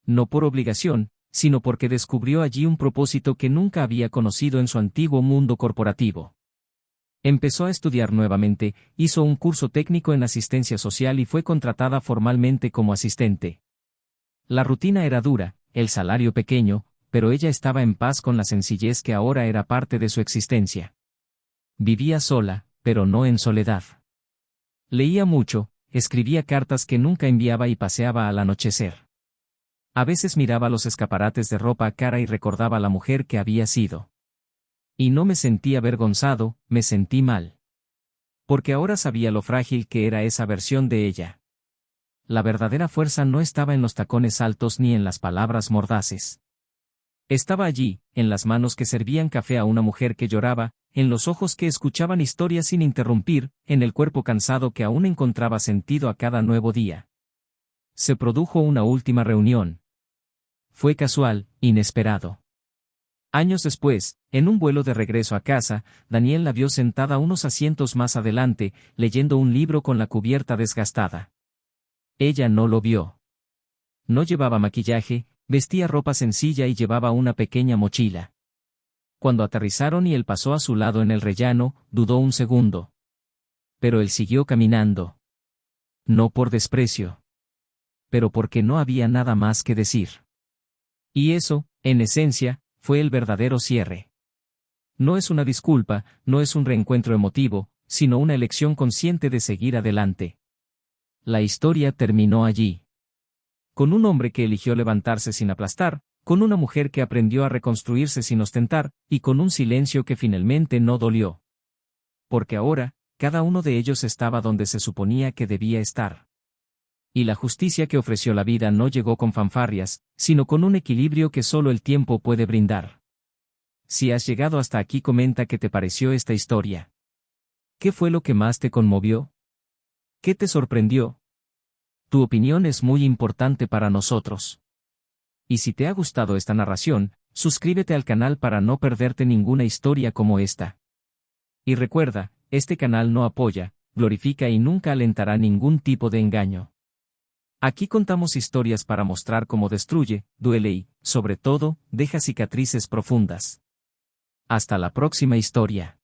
No por obligación, sino porque descubrió allí un propósito que nunca había conocido en su antiguo mundo corporativo. Empezó a estudiar nuevamente, hizo un curso técnico en asistencia social y fue contratada formalmente como asistente. La rutina era dura, el salario pequeño, pero ella estaba en paz con la sencillez que ahora era parte de su existencia. Vivía sola, pero no en soledad. Leía mucho, escribía cartas que nunca enviaba y paseaba al anochecer. A veces miraba los escaparates de ropa cara y recordaba la mujer que había sido. Y no me sentí avergonzado, me sentí mal. Porque ahora sabía lo frágil que era esa versión de ella. La verdadera fuerza no estaba en los tacones altos ni en las palabras mordaces. Estaba allí, en las manos que servían café a una mujer que lloraba, en los ojos que escuchaban historias sin interrumpir, en el cuerpo cansado que aún encontraba sentido a cada nuevo día. Se produjo una última reunión. Fue casual, inesperado. Años después, en un vuelo de regreso a casa, Daniel la vio sentada unos asientos más adelante, leyendo un libro con la cubierta desgastada. Ella no lo vio. No llevaba maquillaje, vestía ropa sencilla y llevaba una pequeña mochila. Cuando aterrizaron y él pasó a su lado en el rellano, dudó un segundo. Pero él siguió caminando. No por desprecio. Pero porque no había nada más que decir. Y eso, en esencia, fue el verdadero cierre. No es una disculpa, no es un reencuentro emotivo, sino una elección consciente de seguir adelante. La historia terminó allí. Con un hombre que eligió levantarse sin aplastar, con una mujer que aprendió a reconstruirse sin ostentar, y con un silencio que finalmente no dolió. Porque ahora, cada uno de ellos estaba donde se suponía que debía estar. Y la justicia que ofreció la vida no llegó con fanfarrias, sino con un equilibrio que solo el tiempo puede brindar. Si has llegado hasta aquí, comenta qué te pareció esta historia. ¿Qué fue lo que más te conmovió? ¿Qué te sorprendió? Tu opinión es muy importante para nosotros. Y si te ha gustado esta narración, suscríbete al canal para no perderte ninguna historia como esta. Y recuerda, este canal no apoya, glorifica y nunca alentará ningún tipo de engaño. Aquí contamos historias para mostrar cómo destruye, duele y, sobre todo, deja cicatrices profundas. Hasta la próxima historia.